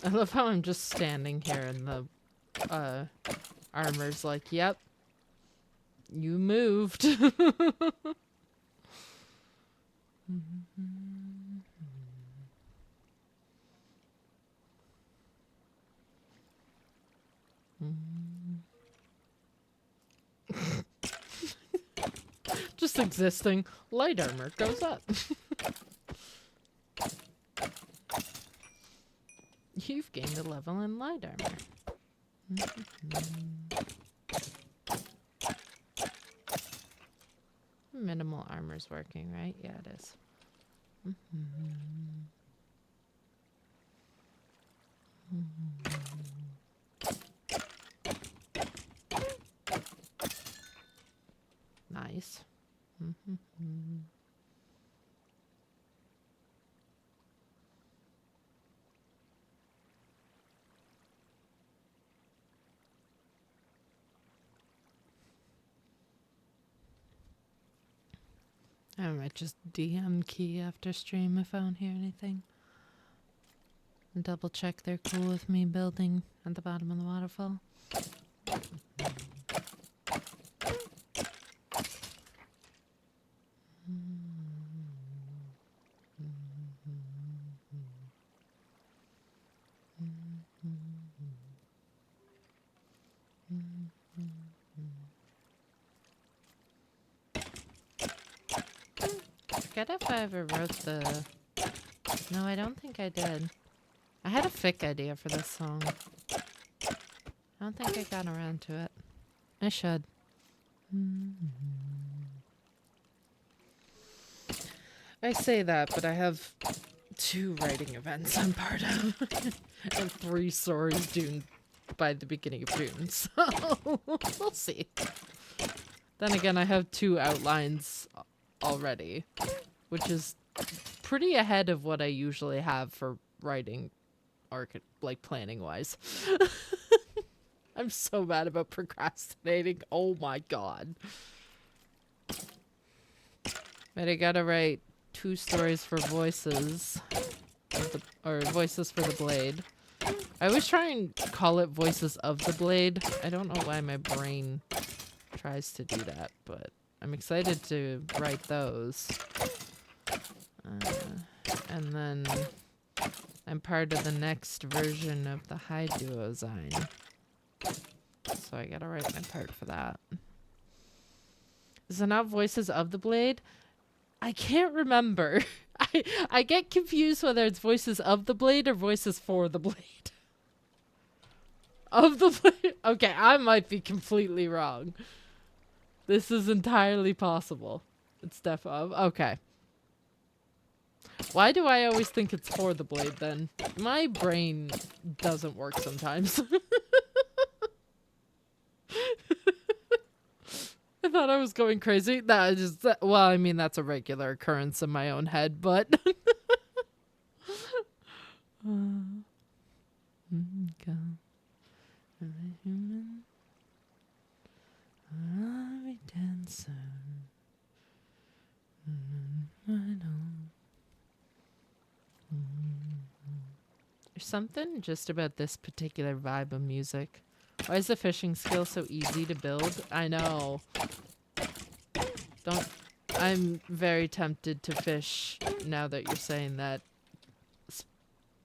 I love how I'm just standing here and the armor's like, yep, you moved. Just existing. Light armor goes up. You've gained a level in light armor. Minimal armor's working, right? Yeah, it is. Nice. I might just DM Key after stream if I don't hear anything. And double check they're cool with me building at the bottom of the waterfall. I forget if I ever wrote the... No, I don't think I did. I had a fic idea for this song. I don't think I got around to it. I should. I say that, but I have 2 writing events I'm part of. And 3 stories due by the beginning of June, so we'll see. Then again, I have 2 outlines already, which is pretty ahead of what I usually have for writing, like planning wise. I'm so bad about procrastinating. Oh my god. But I gotta write 2 stories for voices, or voices for the blade. I always try and call it voices of the blade. I don't know why my brain tries to do that, but I'm excited to write those. And then I'm part of the next version of the High Duo Zine. So I gotta write my part for that. Is it not voices of the blade? I can't remember. I get confused whether it's voices of the blade or voices for the blade. Of the blade? Okay, I might be completely wrong. This is entirely possible. It's definitely... Okay. Why do I always think it's for the blade then? My brain doesn't work sometimes. I thought I was going crazy. That is just... Well, I mean, that's a regular occurrence in my own head, but... Human, I'm a dancer. There's something just about this particular vibe of music. Why is the fishing skill so easy to build? I know. I'm very tempted to fish now that you're saying that.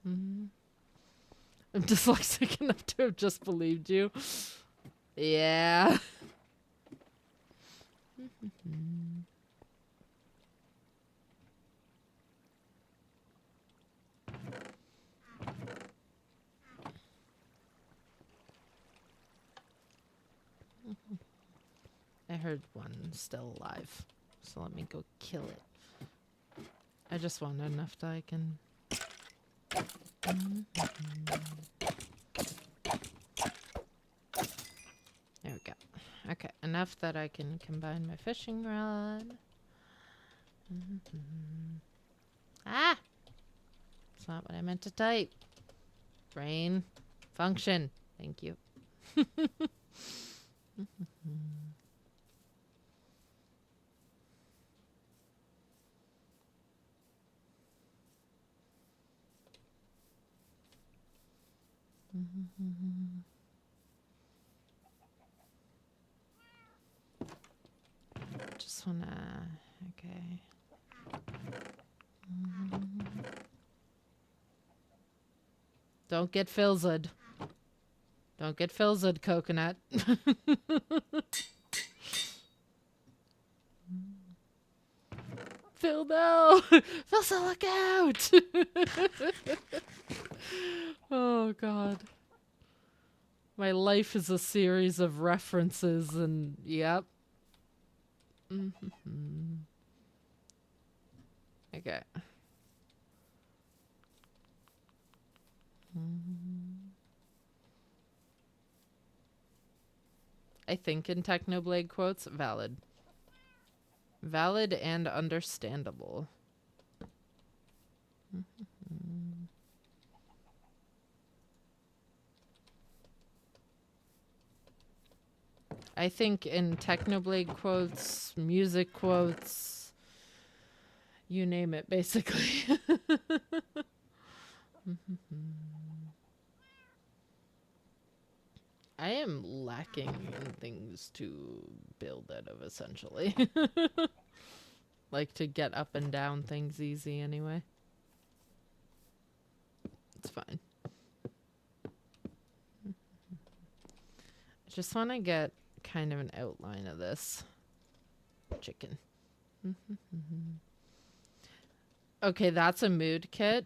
I'm dyslexic enough to have just believed you. Yeah. I heard one still alive, so let me go kill it. I just want enough that I can... enough that I can combine my fishing rod. Ah! That's not what I meant to type. Brain. Function. Thank you. Just wanna... Okay. Don't get filzed. Don't get filzed, coconut. Phil, no! Phil, look out! Oh, God. My life is a series of references and, yep. Okay. I think in Technoblade quotes, valid. Valid and understandable. I think in Technoblade quotes, music quotes, you name it, basically. I am lacking in things to build out of, essentially. Like to get up and down things easy anyway. It's fine. I just want to get kind of an outline of this. Chicken. Okay, that's a mood kit.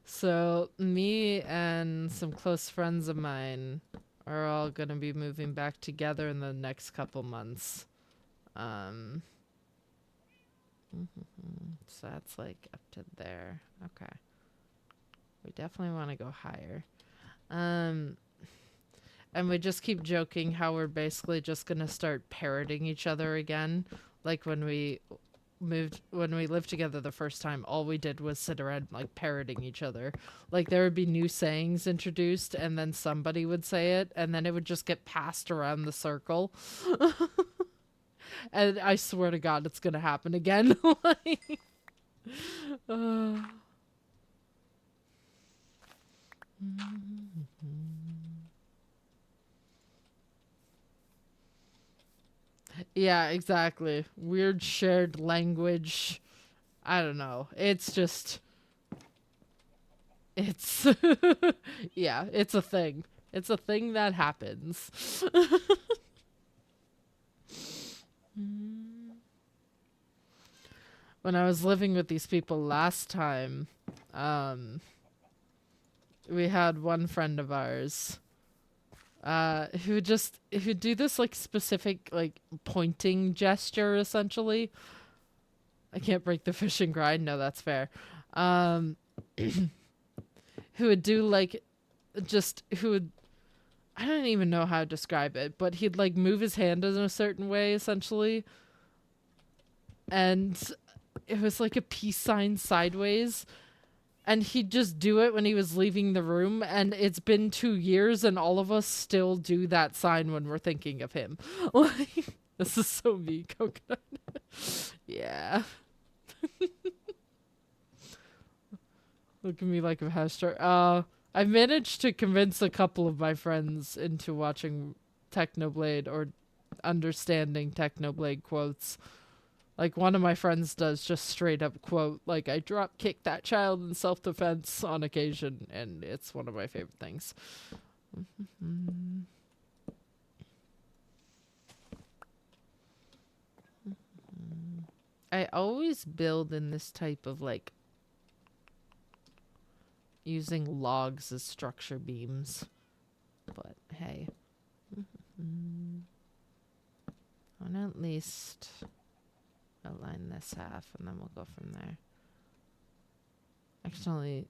So me and some close friends of mine are all going to be moving back together in the next couple months. So that's like up to there. Okay. We definitely want to go higher. And we just keep joking how we're basically just going to start parroting each other again. Like when we lived together the first time, all we did was sit around like parroting each other. Like there would be new sayings introduced and then somebody would say it and then it would just get passed around the circle. And I swear to God, it's gonna happen again. Like, yeah, exactly. Weird shared language. I don't know. It's just... It's... yeah, it's a thing. It's a thing that happens. When I was living with these people last time, we had one friend of ours who'd do this like specific like pointing gesture essentially. I can't break the fishing grind. No, that's fair. Who would do like I don't even know how to describe it, but he'd like move his hand in a certain way essentially. And it was like a peace sign sideways. And he'd just do it when he was leaving the room, and it's been 2 years, and all of us still do that sign when we're thinking of him. Like, this is so me, Coconut. Yeah. Look at me like a hashtag. I've managed to convince a couple of my friends into watching Technoblade or understanding Technoblade quotes. Like, one of my friends does just straight up quote, like, I drop kick that child in self-defense on occasion, and it's one of my favorite things. I always build in this type of, like, using logs as structure beams. But, hey. I want to at least... outline this half and then we'll go from there. Actually,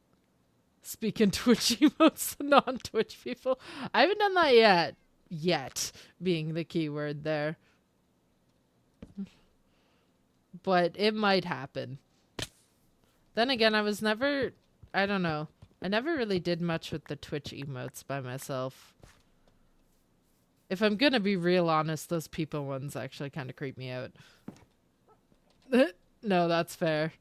speak in Twitch emotes to non-Twitch people. I haven't done that yet. yet being the key word there. But it might happen. Then again, I don't know. I never really did much with the Twitch emotes by myself. If I'm gonna be real honest, those people ones actually kind of creep me out. No, that's fair.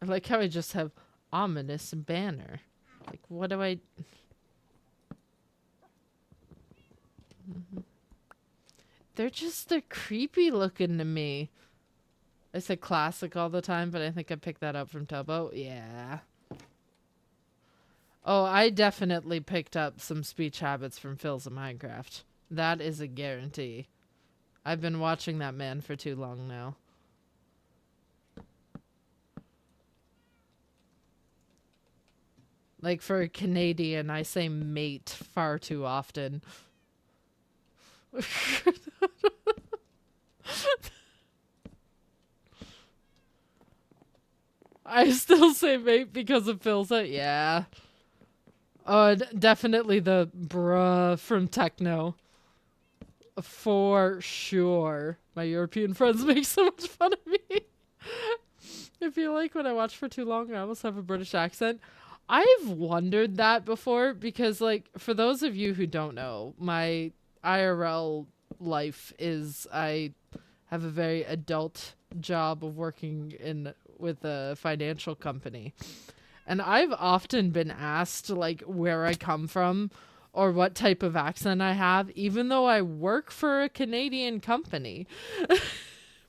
I like how I just have ominous banner. Like, what do I... They're creepy looking to me. I said classic all the time, but I think I picked that up from Tubbo. Yeah. Oh, I definitely picked up some speech habits from Phil's of Minecraft. That is a guarantee. I've been watching that man for too long now. Like, for a Canadian, I say mate far too often. I still say mate because of Phil's. Yeah. Oh, definitely the bruh from Techno. For sure. My European friends make so much fun of me. I feel like when I watch for too long, I almost have a British accent. I've wondered that before because, like, for those of you who don't know, my IRL life is I have a very adult job of working with a financial company. And I've often been asked, like, where I come from or what type of accent I have, even though I work for a Canadian company.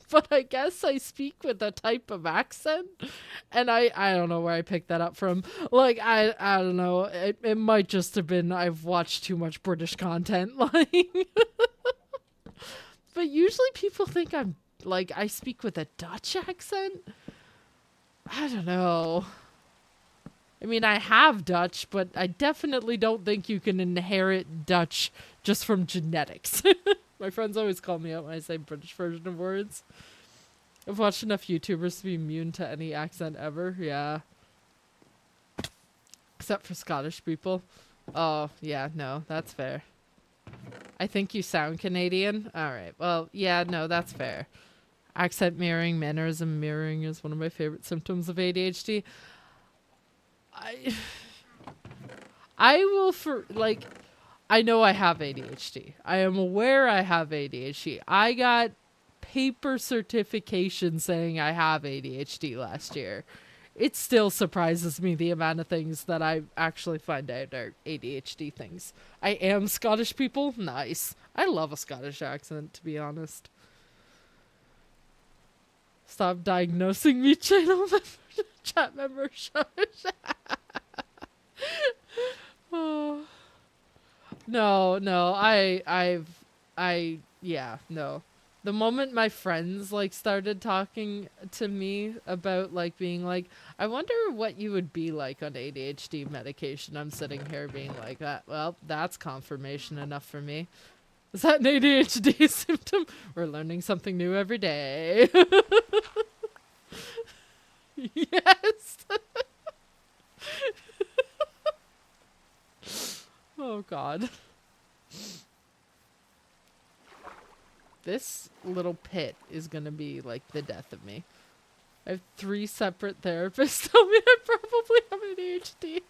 But I guess I speak with a type of accent, and I don't know where I picked that up from. Like, I don't know. It might just have been I've watched too much British content. Like, but usually people think I'm, like, I speak with a Dutch accent. I don't know. I mean, I have Dutch, but I definitely don't think you can inherit Dutch just from genetics. My friends always call me out when I say British version of words. I've watched enough YouTubers to be immune to any accent ever. Yeah. Except for Scottish people. Oh, yeah, no, that's fair. I think you sound Canadian. Alright, well, yeah, no, that's fair. Accent mirroring, mannerism mirroring is one of my favorite symptoms of ADHD. I will I know I have ADHD. I am aware I have ADHD. I got paper certification saying I have ADHD last year. It still surprises me the amount of things that I actually find out are ADHD things. I am Scottish, people. Nice. I love a Scottish accent, to be honest. Stop diagnosing me, channel member, chat member. Shush. Oh. No, yeah, no. The moment my friends, like, started talking to me about, like, being like, I wonder what you would be like on ADHD medication, I'm sitting here being like, well, that's confirmation enough for me. Is that an ADHD symptom? We're learning something new every day. Yes. Oh, God. This little pit is gonna be, like, the death of me. I have 3 separate therapists tell me I probably have ADHD.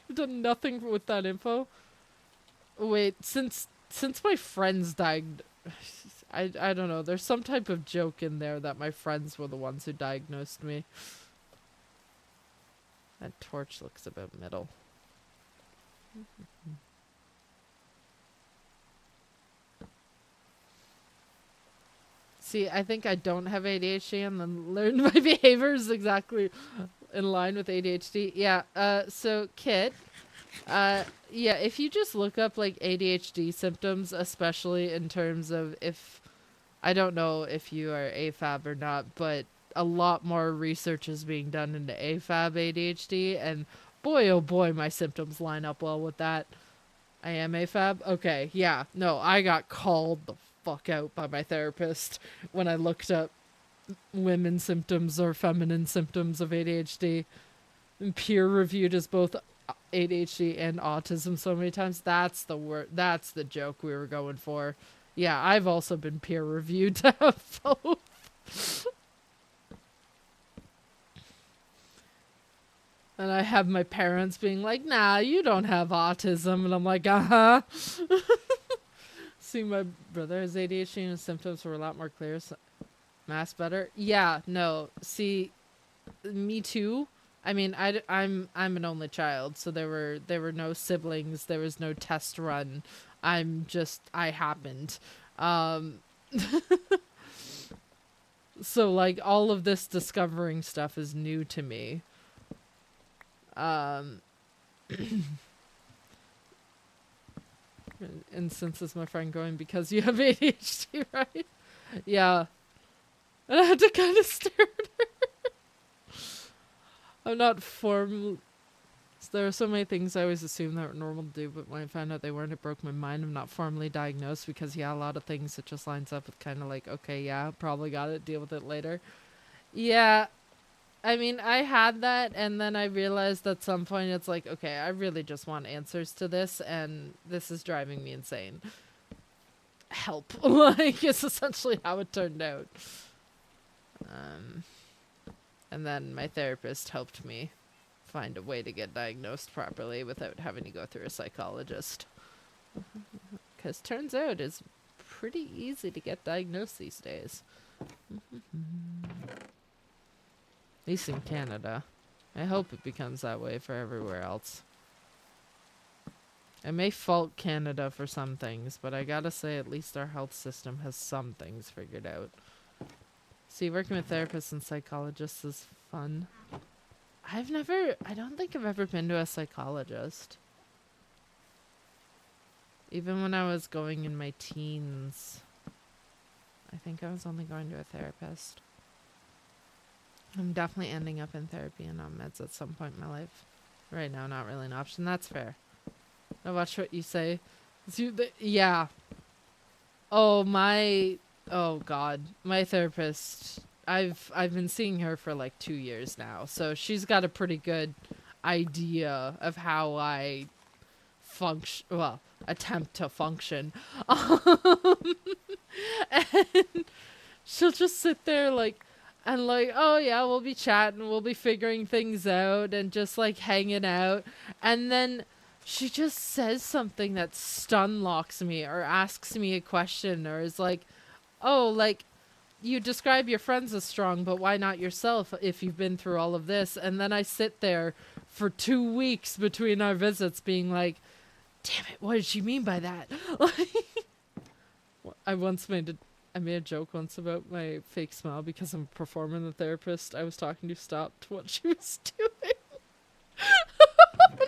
I've done nothing with that info. Wait, since my friends died... I don't know. There's some type of joke in there that my friends were the ones who diagnosed me. That torch looks about middle. See, I think I don't have ADHD and then learned my behaviors exactly in line with ADHD. Yeah, so Kit, yeah, if you just look up, like, ADHD symptoms, especially in terms of I don't know if you are AFAB or not, but a lot more research is being done into AFAB ADHD, and boy, oh boy, my symptoms line up well with that. I am AFAB? Okay, yeah. No, I got called the fuck out by my therapist when I looked up women symptoms or feminine symptoms of ADHD, and peer reviewed as both ADHD and autism so many times. That's the word. That's the joke we were going for. Yeah, I've also been peer reviewed to have both. And I have my parents being like, nah, you don't have autism. And I'm like, uh-huh. See, my brother has ADHD and his symptoms were a lot more clear. So math better. Yeah, no. See, me too. I mean, I'm an only child, so there were no siblings. There was no test run. I happened. So like all of this discovering stuff is new to me. Instances my friend going, because you have ADHD, right? Yeah. And I had to kind of stare at her. I'm not formal. There are so many things I always assumed that were normal to do, but when I found out they weren't, it broke my mind. I'm not formally diagnosed because, yeah, a lot of things it just lines up with kind of like, okay, yeah, probably got it, deal with it later. Yeah. I mean, I had that, and then I realized at some point it's like, okay, I really just want answers to this, and this is driving me insane. Help. Like, it's essentially how it turned out. And then my therapist helped me find a way to get diagnosed properly without having to go through a psychologist. Because turns out it's pretty easy to get diagnosed these days. At least in Canada. I hope it becomes that way for everywhere else. I may fault Canada for some things, but I gotta say at least our health system has some things figured out. See, working with therapists and psychologists is fun. I don't think I've ever been to a psychologist. Even when I was going in my teens, I think I was only going to a therapist. I'm definitely ending up in therapy and on meds at some point in my life. Right now, not really an option. That's fair. Now watch what you say. Yeah. Oh God. My therapist. I've been seeing her for like 2 years now, so she's got a pretty good idea of how I function. Well, attempt to function. And she'll just sit there like. And like, oh yeah, we'll be chatting, we'll be figuring things out and just like hanging out. And then she just says something that stun locks me or asks me a question or is like, oh, like, you describe your friends as strong, but why not yourself if you've been through all of this? And then I sit there for 2 weeks between our visits being like, damn it, what did she mean by that? I made a joke once about my fake smile because I'm a performer and the therapist I was talking to stopped what she was doing. Oh, no.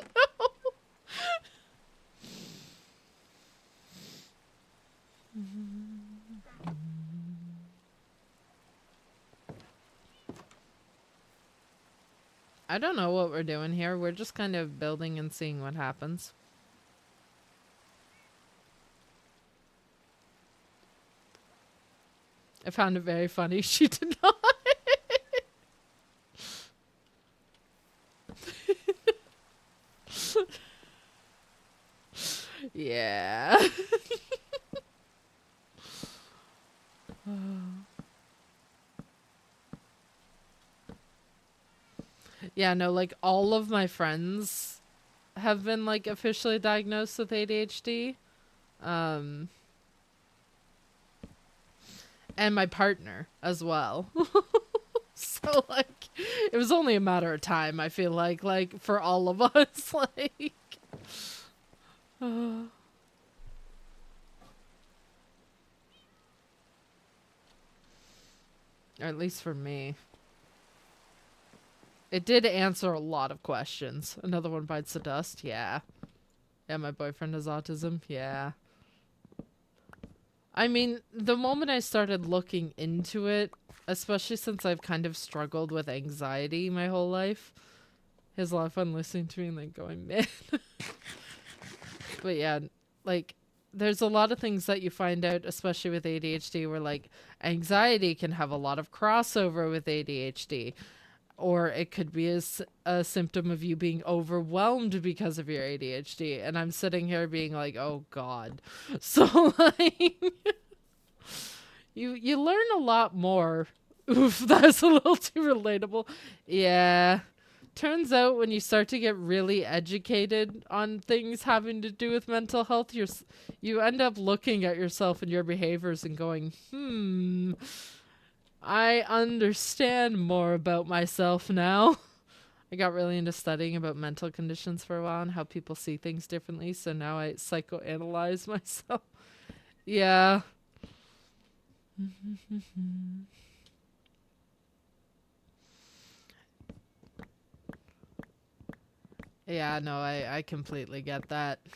I don't know what we're doing here. We're just kind of building and seeing what happens. I found it very funny. She did not. Yeah. Yeah, no, like all of my friends have been like officially diagnosed with ADHD. And my partner as well. So like it was only a matter of time, I feel like for all of us, like or at least for me. It did answer a lot of questions. Another one bites the dust, yeah. Yeah, my boyfriend has autism, yeah. I mean, the moment I started looking into it, especially since I've kind of struggled with anxiety my whole life, it was a lot of fun listening to me and like going, man. But yeah, like, there's a lot of things that you find out, especially with ADHD, where like anxiety can have a lot of crossover with ADHD, or it could be a symptom of you being overwhelmed because of your ADHD. And I'm sitting here being like, oh God. So like you learn a lot more. Oof, that's a little too relatable. Yeah. Turns out when you start to get really educated on things having to do with mental health, you end up looking at yourself and your behaviors and going, I understand more about myself now. I got really into studying about mental conditions for a while and how people see things differently, so now I psychoanalyze myself. Yeah. Yeah, no, I completely get that. I'm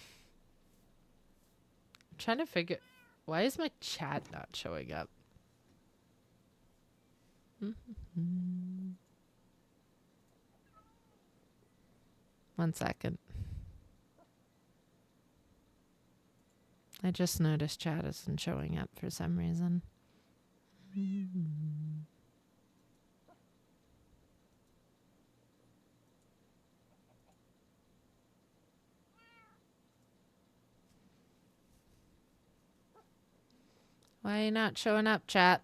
trying to figure... Why is my chat not showing up? One second. I just noticed chat isn't showing up for some reason. Why are you not showing up, chat?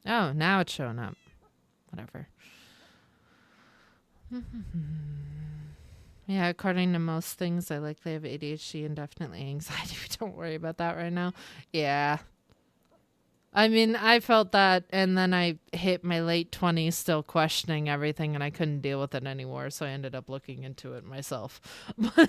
Oh, now it's showing up. Whatever. Yeah, according to most things, I likely have ADHD and definitely anxiety. Don't worry about that right now. Yeah. I mean, I felt that, and then I hit my late 20s still questioning everything, and I couldn't deal with it anymore, so I ended up looking into it myself. I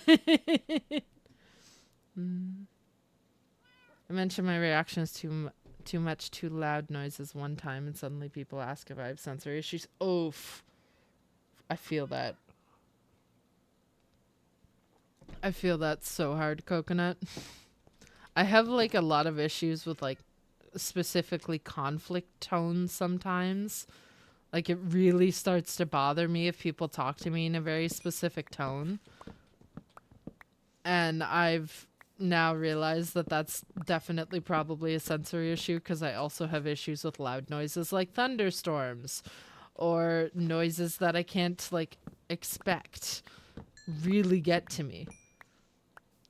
mentioned my reactions to too much too loud noises one time, and suddenly people ask if I have sensory issues. Oof. I feel that. I feel that so hard, Coconut. I have like a lot of issues with like specifically conflict tones sometimes. Like it really starts to bother me if people talk to me in a very specific tone. And I've now realized that that's definitely probably a sensory issue because I also have issues with loud noises like thunderstorms or noises that I can't like expect really get to me.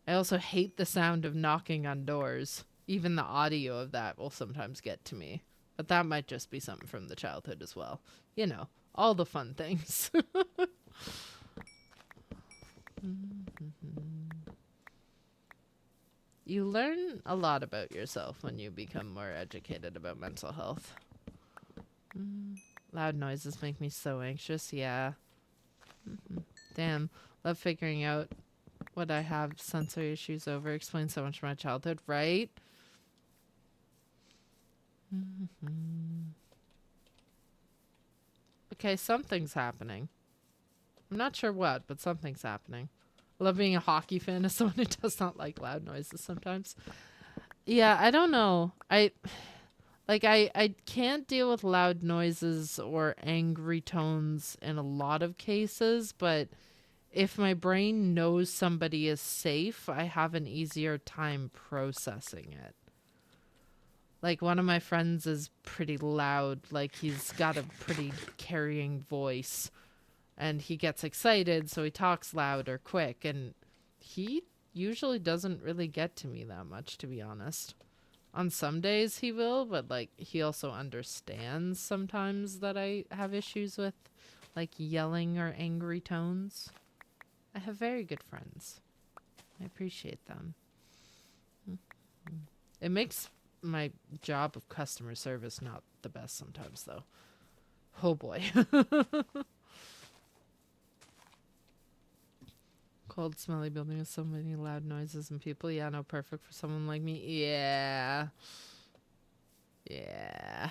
I also hate the sound of knocking on doors. Even the audio of that will sometimes get to me. But that might just be something from the childhood as well. You know, all the fun things. You learn a lot about yourself when you become more educated about mental health. Loud noises make me so anxious, yeah. Damn, love figuring out what I have sensory issues over. Explains so much from my childhood, right? Okay, something's happening. I'm not sure what, but something's happening. I love being a hockey fan as someone who does not like loud noises sometimes. Yeah, I don't know. I can't deal with loud noises or angry tones in a lot of cases, but if my brain knows somebody is safe, I have an easier time processing it. Like one of my friends is pretty loud, like he's got a pretty carrying voice and he gets excited, so he talks loud or quick, and he usually doesn't really get to me that much, to be honest. On some days he will, but like he also understands sometimes that I have issues with like yelling or angry tones. I have very good friends. I appreciate them. It makes my job of customer service not the best sometimes, though. Oh boy. Cold, smelly building with so many loud noises and people. Yeah, no, perfect for someone like me. Yeah. Yeah.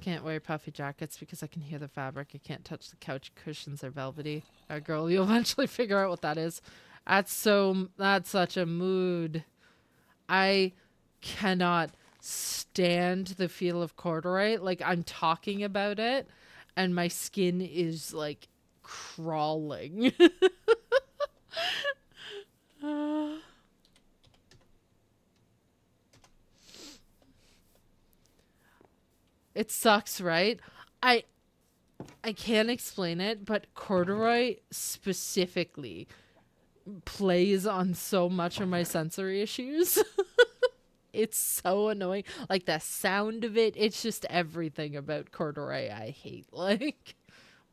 Can't wear puffy jackets because I can hear the fabric. I can't touch the couch cushions. They're velvety. Girl, you'll eventually figure out what that is. That's such a mood. I cannot stand the feel of corduroy. Like, I'm talking about it and my skin is like crawling. It sucks, right? I can't explain it, but corduroy specifically plays on so much of my sensory issues. It's so annoying. Like, the sound of it, it's just everything about corduroy I hate. Like,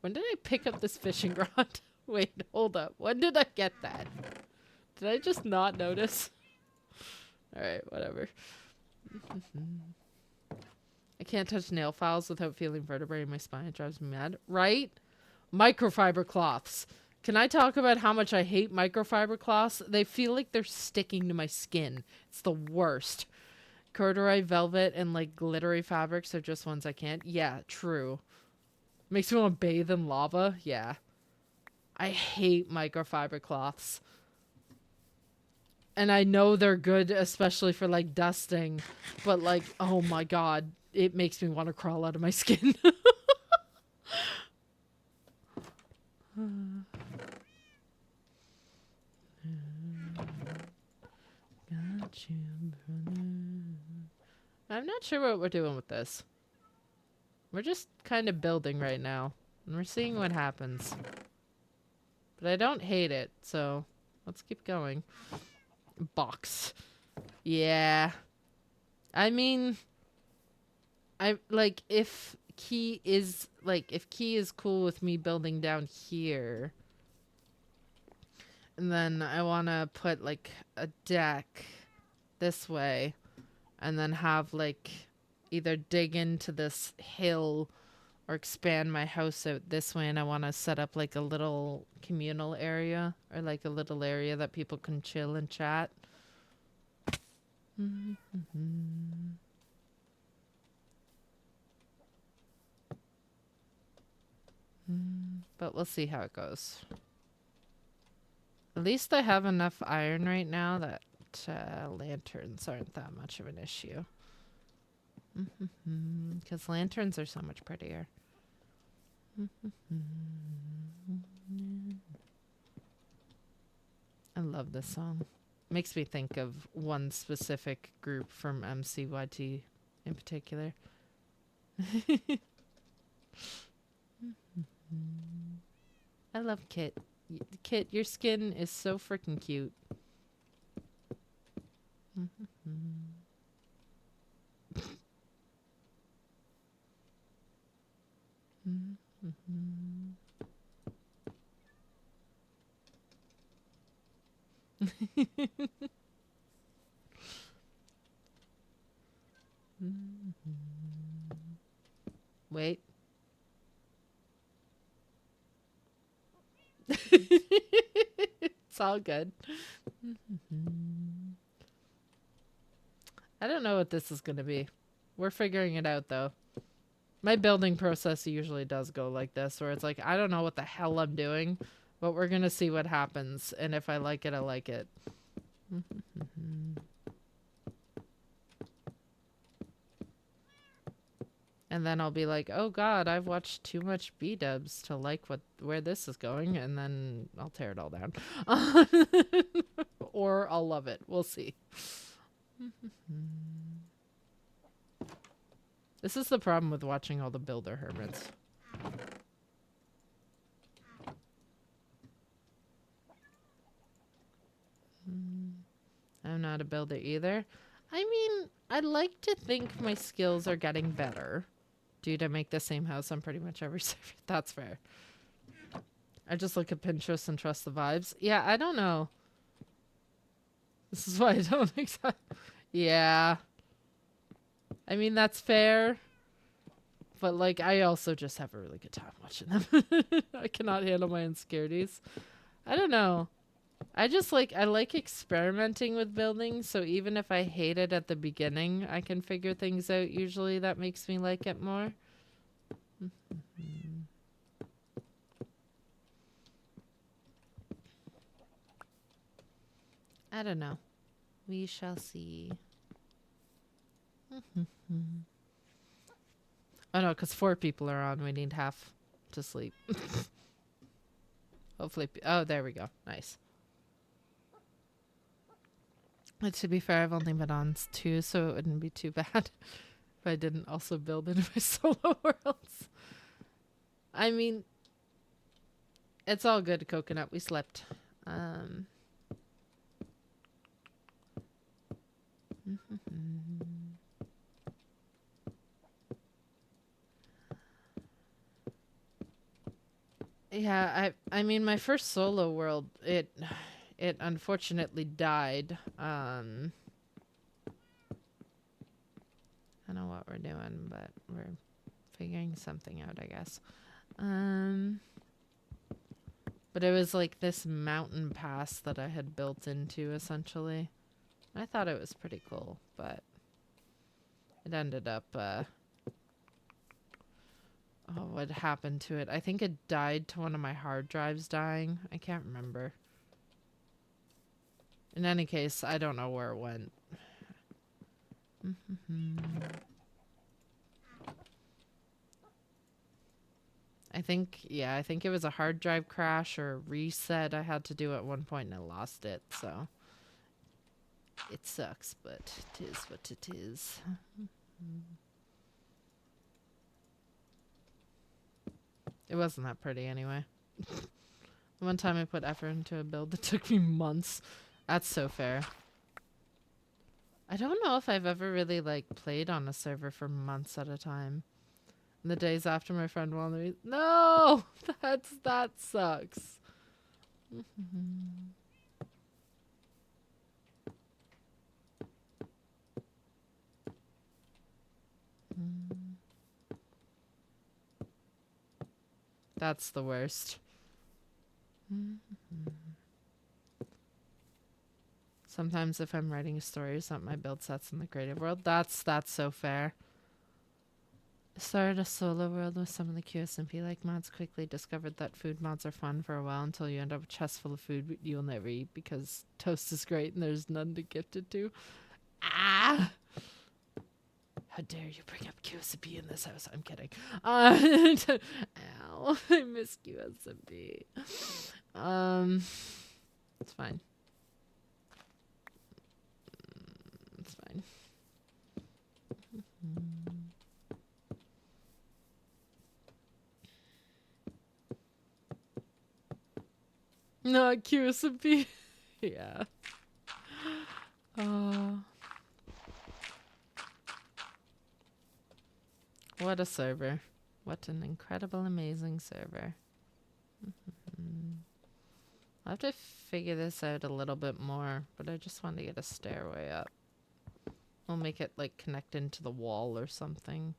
when did I pick up this fishing rod? Wait, hold up. When did I get that? Did I just not notice? Alright, whatever. I can't touch nail files without feeling vertebrae in my spine. It drives me mad. Right? Microfiber cloths. Can I talk about how much I hate microfiber cloths? They feel like they're sticking to my skin. It's the worst. Corduroy, velvet, and like glittery fabrics are just ones I can't. Yeah, true. Makes me want to bathe in lava. Yeah. I hate microfiber cloths. And I know they're good, especially for like dusting. But like, oh my god. It makes me want to crawl out of my skin. Got you, brother. I'm not sure what we're doing with this. We're just kind of building right now. And we're seeing what happens. But I don't hate it, so let's keep going. Box. Yeah. I mean, I like if Key is cool with me building down here. And then I want to put like a deck this way and then have like either dig into this hill or expand my house out this way, and I want to set up like a little communal area or like a little area that people can chill and chat. But we'll see how it goes. At least I have enough iron right now that lanterns aren't that much of an issue. Because lanterns are so much prettier. I love this song. Makes me think of one specific group from MCYT in particular. I love Kit. Kit, your skin is so freaking cute. Wait. It's all good. I don't know what this is going to be. We're figuring it out, though. My building process usually does go like this, where it's like, I don't know what the hell I'm doing, but we're going to see what happens. And if I like it, I like it. And then I'll be like, oh god, I've watched too much B-dubs to like where this is going, and then I'll tear it all down. Or I'll love it. We'll see. This is the problem with watching all the builder hermits. I'm not a builder either. I mean, I'd like to think my skills are getting better. Due to make the same house on pretty much every server. That's fair. I just look at Pinterest and trust the vibes. Yeah, I don't know. This is why I don't accept. Yeah. I mean, that's fair. But, like, I also just have a really good time watching them. I cannot handle my insecurities. I don't know. I like experimenting with building, so even if I hate it at the beginning, I can figure things out usually that makes me like it more. I don't know. We shall see. Oh no, because 4 people are on. We need half to sleep. Hopefully. Oh, there we go. Nice. But to be fair, I've only been on 2, so it wouldn't be too bad if I didn't also build into my solo worlds. I mean, it's all good, Coconut. We slept. Yeah, I mean, my first solo world, it unfortunately died. I don't know what we're doing, but we're figuring something out, I guess. But it was like this mountain pass that I had built into, essentially. I thought it was pretty cool, but it ended up, what happened to it? I think it died to one of my hard drives dying. I can't remember. In any case, I don't know where it went. I think it was a hard drive crash or reset I had to do at one point and I lost it, so it sucks, but it is what it is. It wasn't that pretty anyway. One time I put effort into a build that took me months. That's so fair. I don't know if I've ever really like played on a server for months at a time. And the days after my friend wanted me, no, that sucks. That's the worst. Sometimes if I'm writing a story or something, I build sets in the creative world. That's so fair. Started a solo world with some of the QSMP-like mods. Quickly discovered that food mods are fun for a while until you end up with a chest full of food you'll never eat because toast is great and there's none to gift it to. Ah! How dare you bring up QSMP in this house? I'm kidding. Ow. I miss QSMP. It's fine. It's fine. Not QSMP. Yeah. What a server. What an incredible, amazing server. I'll have to figure this out a little bit more, but I just want to get a stairway up. We'll make it like connect into the wall or something.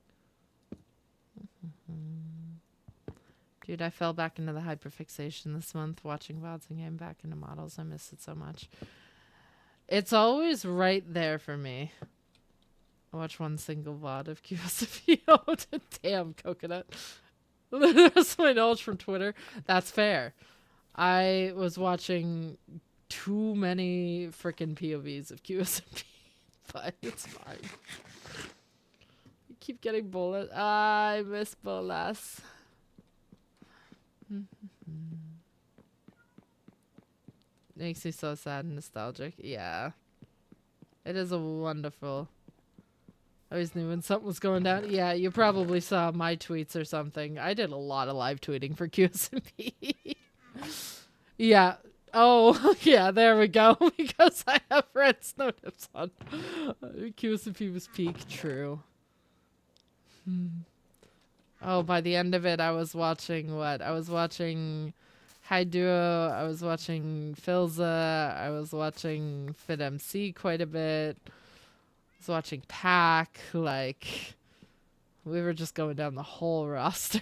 Dude, I fell back into the hyperfixation this month watching VODs and getting back into models. I miss it so much. It's always right there for me. I watch one single VOD of QSFE. Oh, damn, Coconut. The rest of my knowledge from Twitter. That's fair. I was watching too many freaking POVs of QSFE, but it's fine. You keep getting Bolas. I miss Bolas. Makes me so sad and nostalgic. Yeah. It is a wonderful... I always knew when something was going down. Yeah, you probably saw my tweets or something. I did a lot of live tweeting for QSMP. Yeah. Oh, yeah, there we go. Because I have red snow tips on. QSMP was peak. True. Oh, by the end of it, I was watching what? I was watching High Duo. I was watching Filza. I was watching FitMC quite a bit. I was watching Pack. Like, we were just going down the whole roster.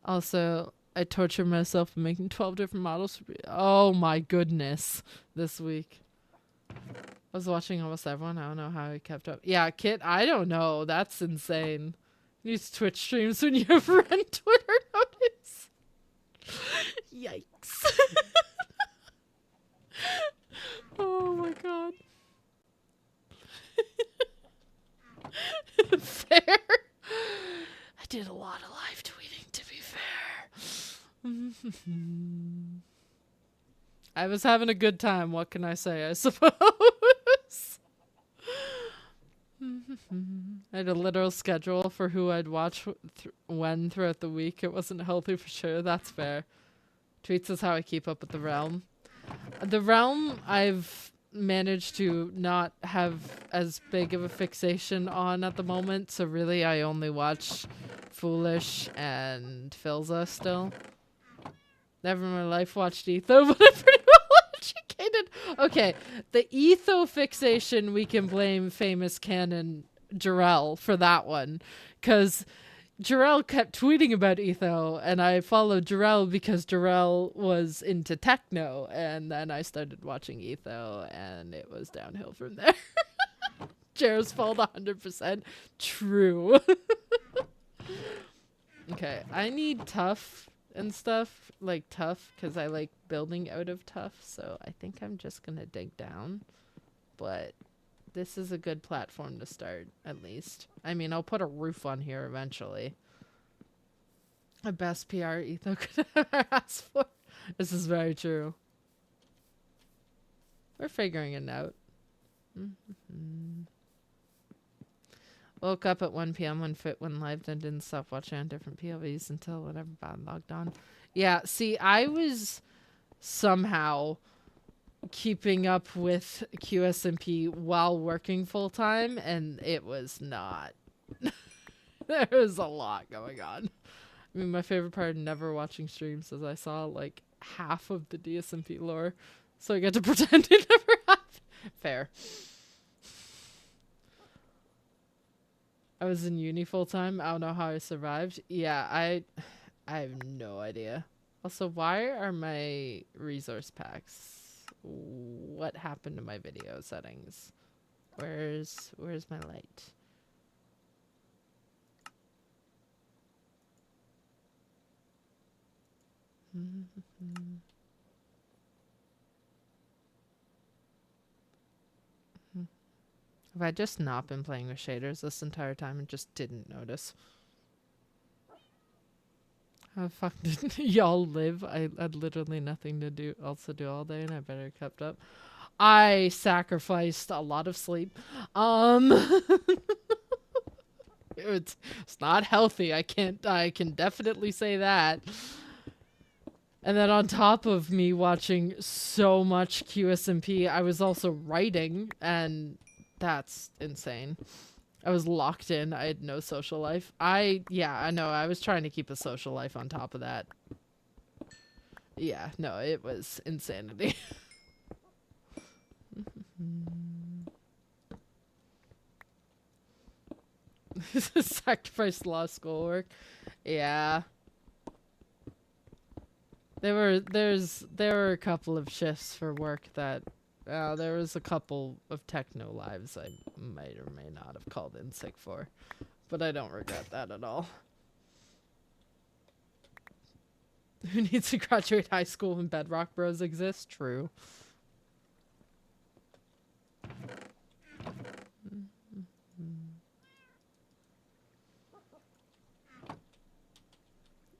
Also, I tortured myself making 12 different models. Oh my goodness, this week. I was watching almost everyone. I don't know how I kept up. Yeah, Kit, I don't know. That's insane. Use Twitch streams when you have Ren Twitter notice. Yikes. Oh my god. Fair. I did a lot of live tweeting, to be fair. I was having a good time. What can I say? I suppose. I had a literal schedule for who I'd watch when throughout the week. It wasn't healthy for sure. That's fair. Tweets is how I keep up with the realm. The realm I've managed to not have as big of a fixation on at the moment. So really I only watch Foolish and Filza still. Never in my life watched Etho, but I'm pretty well educated. Okay, the Etho fixation, we can blame famous canon Jarrell for that one. Because Jarrell kept tweeting about Etho, and I followed Jarrell because Jarrell was into techno, and then I started watching Etho, and it was downhill from there. Jarrell's fault 100%. True. Okay, I need tough and stuff, like tough, because I like building out of tough, so I think I'm just gonna dig down. But this is a good platform to start, at least. I mean, I'll put a roof on here eventually. The best PR Etho could ever ask for. This is very true. We're figuring it out. Woke up at 1 p.m. when Fit went live, then didn't stop watching on different POVs until whatever bad logged on. Yeah, see, I was somehow keeping up with QSMP while working full time, and it was not. There was a lot going on. I mean, my favorite part of never watching streams is I saw like half of the DSMP lore, so I get to pretend it never happened. Fair. I was in uni full time. I don't know how I survived. Yeah, I have no idea. Also, why are my resource packs? What happened to my video settings? Where's my light? Have I just not been playing with shaders this entire time and just didn't notice? How the fuck did y'all live? I had literally nothing to do all day, and I better kept up. I sacrificed a lot of sleep. It's not healthy. I can definitely say that. And then on top of me watching so much QSMP, I was also writing, and that's insane. I was locked in. I had no social life. I know. I was trying to keep a social life on top of that. Yeah, no, it was insanity. Sacrifice law schoolwork. Yeah. There were a couple of shifts for work that there was a couple of techno lives I might or may not have called in sick for, but I don't regret that at all. Who needs to graduate high school when Bedrock Bros exist? True.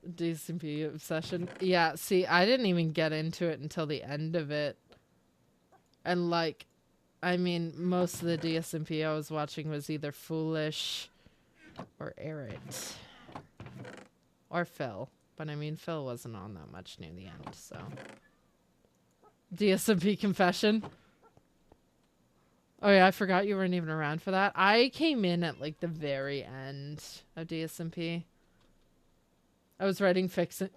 DCP obsession. Yeah, see, I didn't even get into it until the end of it. And like, I mean, most of the DSMP I was watching was either Foolish or Errant. Or Phil. But I mean, Phil wasn't on that much near the end, so. DSMP confession. Oh yeah, I forgot you weren't even around for that. I came in at like the very end of DSMP. I was writing fixing.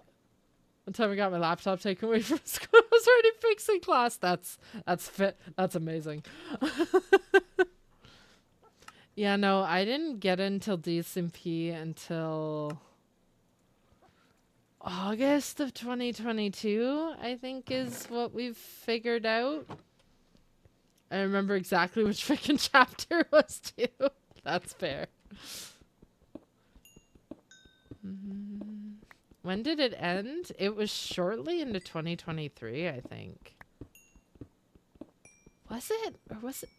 Until I got my laptop taken away from school, I was writing fixing class. That's amazing. Yeah, no, I didn't get until DSMP until August of 2022, I think is what we've figured out. I remember exactly which freaking chapter it was too. That's fair. When did it end? It was shortly into 2023, I think. Was it? Or was it?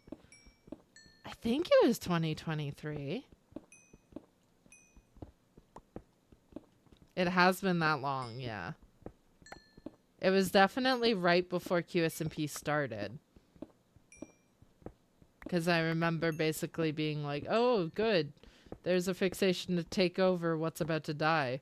I think it was 2023. It has been that long, yeah. It was definitely right before QSMP started. Because I remember basically being like, oh, good. There's a fixation to take over what's about to die.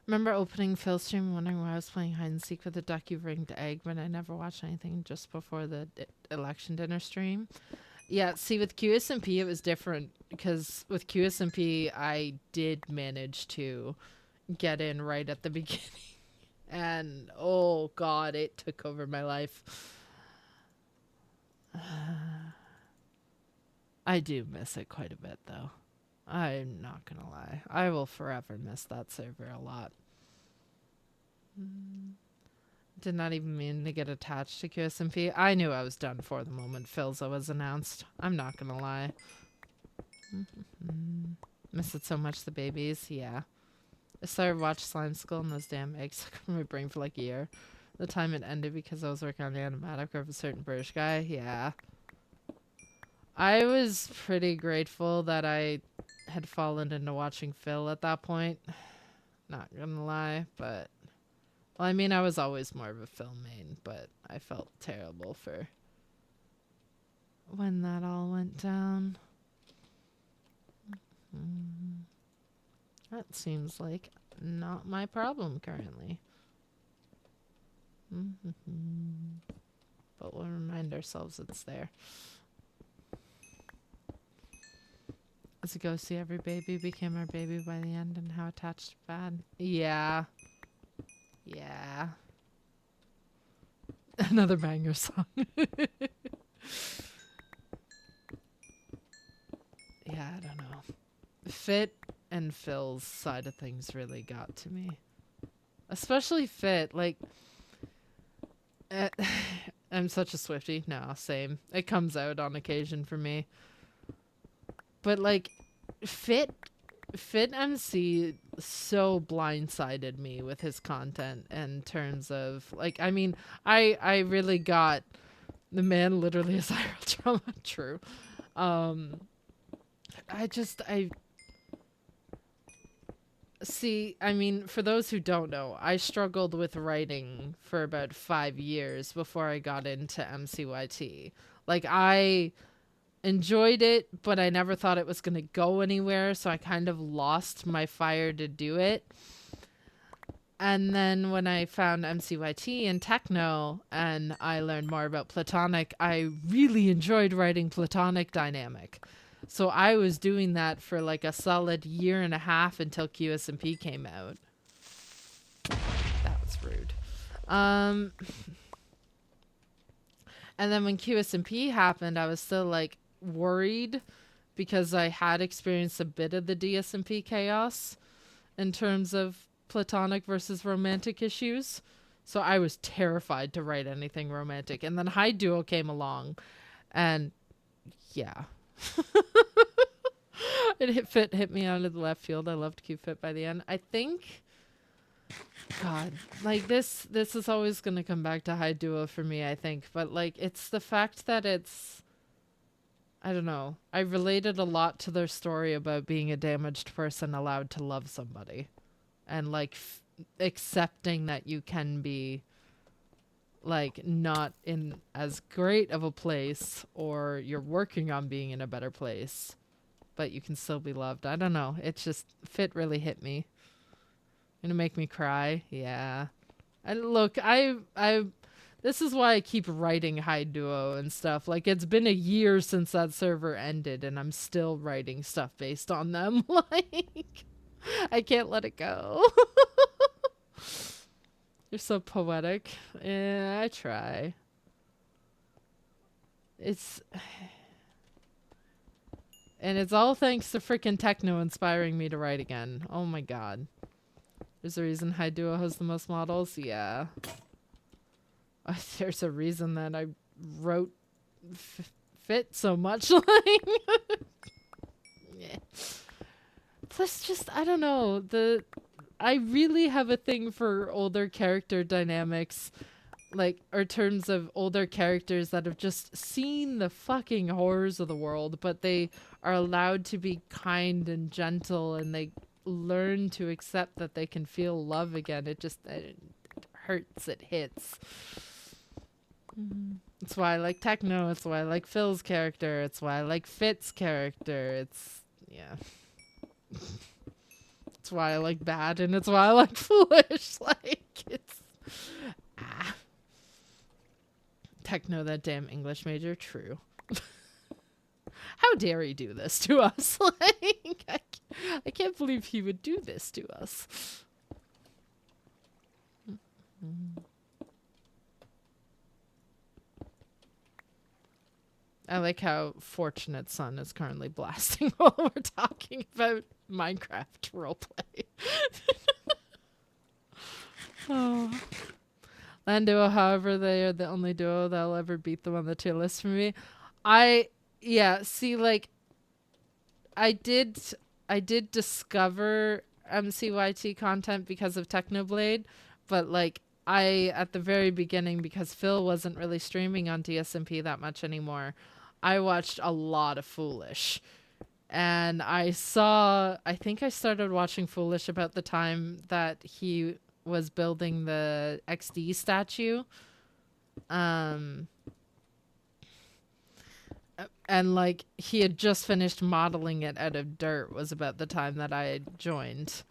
Remember opening Phil's stream and wondering why I was playing hide and seek with a ducky ringed egg when I never watched anything just before the election dinner stream. Yeah, see, with QSMP it was different because with QSMP I did manage to get in right at the beginning. And oh god, it took over my life. I do miss it quite a bit though. I'm not gonna lie. I will forever miss that server a lot. Did not even mean to get attached to QSMP. I knew I was done for the moment Philza was announced. I'm not gonna lie. Miss it so much, the babies. Yeah. I started watching Slime School and those damn eggs took over my brain for like a year. The time it ended because I was working on the animatic of a certain British guy. Yeah. I was pretty grateful that I had fallen into watching Phil at that point. Not gonna lie, but... Well, I mean, I was always more of a Phil main, but I felt terrible for when that all went down. That seems like not my problem currently. But we'll remind ourselves it's there. As a go see every baby became our baby by the end and how attached bad. Yeah. Yeah. Another banger song. Yeah, I don't know. Fit and Phil's side of things really got to me. Especially Fit. Like, I'm such a Swiftie. No, same. It comes out on occasion for me. But like, Fit MC so blindsided me with his content in terms of like, I mean, I really got the man literally is IRL trauma. True. I see, I mean, for those who don't know, I struggled with writing for about 5 years before I got into MCYT. Like, I enjoyed it, but I never thought it was going to go anywhere, so I kind of lost my fire to do it. And then when I found MCYT and Techno, and I learned more about Platonic, I really enjoyed writing Platonic Dynamic. So I was doing that for like a solid 1.5 years until QSMP came out. That was rude. And then when QSMP happened, I was still like worried because I had experienced a bit of the DSMP chaos in terms of platonic versus romantic issues. So I was terrified to write anything romantic. And then High Duo came along and yeah. It hit me out of the left field. I loved Q Fit by the end. I think God, like this is always gonna come back to High Duo for me, I think. But like it's the fact that it's I don't know. I related a lot to their story about being a damaged person allowed to love somebody. And like accepting that you can be like not in as great of a place or you're working on being in a better place, but you can still be loved. I don't know. It's just Fit really hit me. Gonna make me cry. Yeah. And look, I this is why I keep writing High Duo and stuff. Like, it's been 1 year since that server ended, and I'm still writing stuff based on them. Like, I can't let it go. You're so poetic. Yeah, I try. It's And it's all thanks to freaking Techno inspiring me to write again. Oh my god. There's a reason High Duo has the most models? Yeah. There's a reason that I wrote Fit so much. Like, yeah. Plus, just, I don't know. I really have a thing for older character dynamics. Like, or terms of older characters that have just seen the fucking horrors of the world, but they are allowed to be kind and gentle, and they learn to accept that they can feel love again. It hurts, it hits. It's why I like Techno, it's why I like Phil's character, it's why I like Fit's character, yeah. It's why I like Bad, and it's why I like Foolish. Like, it's... Techno, that damn English major, true. How dare he do this to us? Like, I can't believe he would do this to us. I like how Fortunate Son is currently blasting while we're talking about Minecraft roleplay. Oh. Land Duo, however, they are the only duo that'll ever beat them on the tier list for me. Yeah, see, like, I did discover MCYT content because of Technoblade, but, like, at the very beginning, because Phil wasn't really streaming on DSMP that much anymore, I watched a lot of Foolish. And I think I started watching Foolish about the time that he was building the XD statue. And like he had just finished modeling it out of dirt was about the time that I had joined.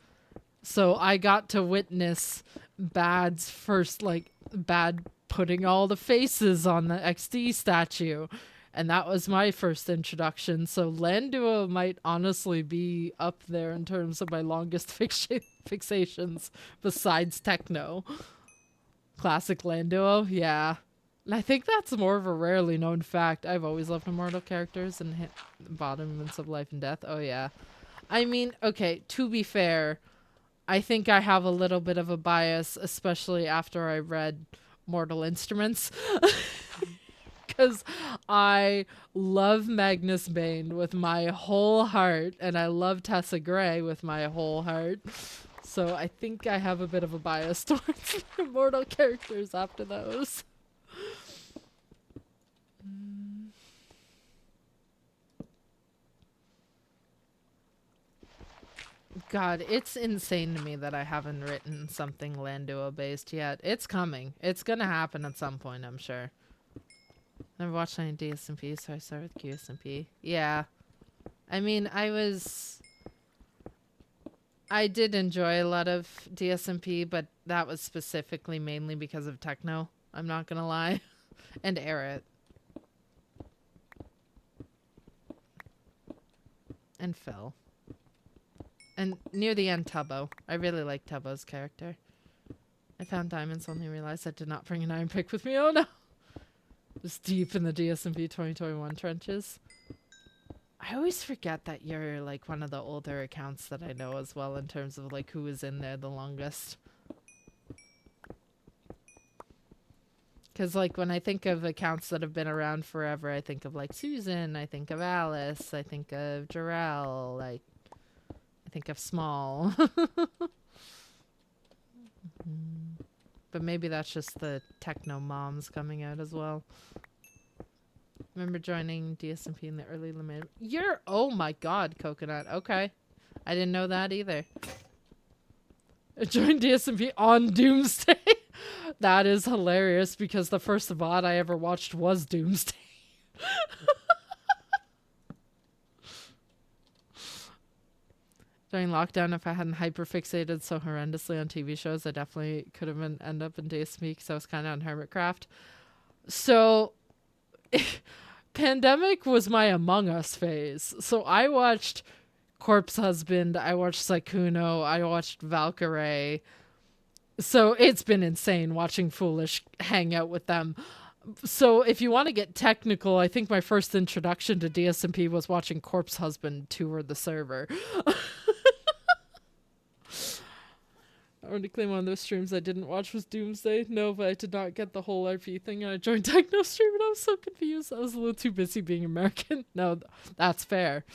So I got to witness Bad's first, like, Bad putting all the faces on the XD statue. And that was my first introduction. So Land Duo might honestly be up there in terms of my longest fixations besides Techno. Classic Land Duo, yeah. And I think that's more of a rarely known fact. I've always loved immortal characters and embodiments of life and death. Oh, yeah. I mean, okay, to be fair, I think I have a little bit of a bias, especially after I read Mortal Instruments. Because I love Magnus Bane with my whole heart, and I love Tessa Gray with my whole heart. So I think I have a bit of a bias towards immortal characters after those. God, it's insane to me that I haven't written something Land Duo based yet. It's coming. It's gonna happen at some point, I'm sure. Never watched any DSMP, so I started with QSMP. Yeah. I mean, I did enjoy a lot of DSMP, but that was specifically mainly because of Techno. I'm not gonna lie. And Eret. And Phil. And near the end, Tubbo. I really like Tubbo's character. I found diamonds, only realized I did not bring an iron pick with me. Oh no! Just deep in the DSMP 2021 trenches. I always forget that you're like one of the older accounts that I know as well in terms of like who was in there the longest. Because like when I think of accounts that have been around forever, I think of like Susan, I think of Alice, I think of Jarrell, like I think of Small. But maybe that's just the Techno moms coming out as well. Remember joining DSMP in the early limit. Oh my god, Coconut. Okay. I didn't know that either. I joined DSMP on Doomsday. That is hilarious because the first VOD I ever watched was Doomsday. During lockdown, if I hadn't hyperfixated so horrendously on TV shows, I definitely could have ended up in DSMP because I was kind of on HermitCraft. So, pandemic was my Among Us phase. So I watched Corpse Husband, I watched Saikuno, I watched Valkyrie. So it's been insane watching Foolish hang out with them. So if you want to get technical, I think my first introduction to DSMP was watching Corpse Husband tour the server. I want to claim one of those streams I didn't watch was Doomsday. No, but I did not get the whole RP thing, and I joined Techno stream and I was so confused. I was a little too busy being American. No, that's fair.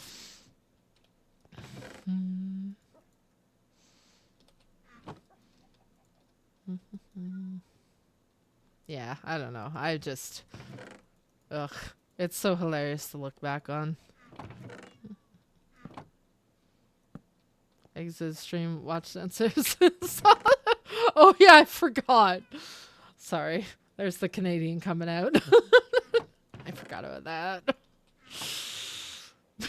Yeah, I don't know. I just... Ugh. It's so hilarious to look back on. Exit stream, watch sensors. Oh yeah, I forgot. Sorry. There's the Canadian coming out. I forgot about that. I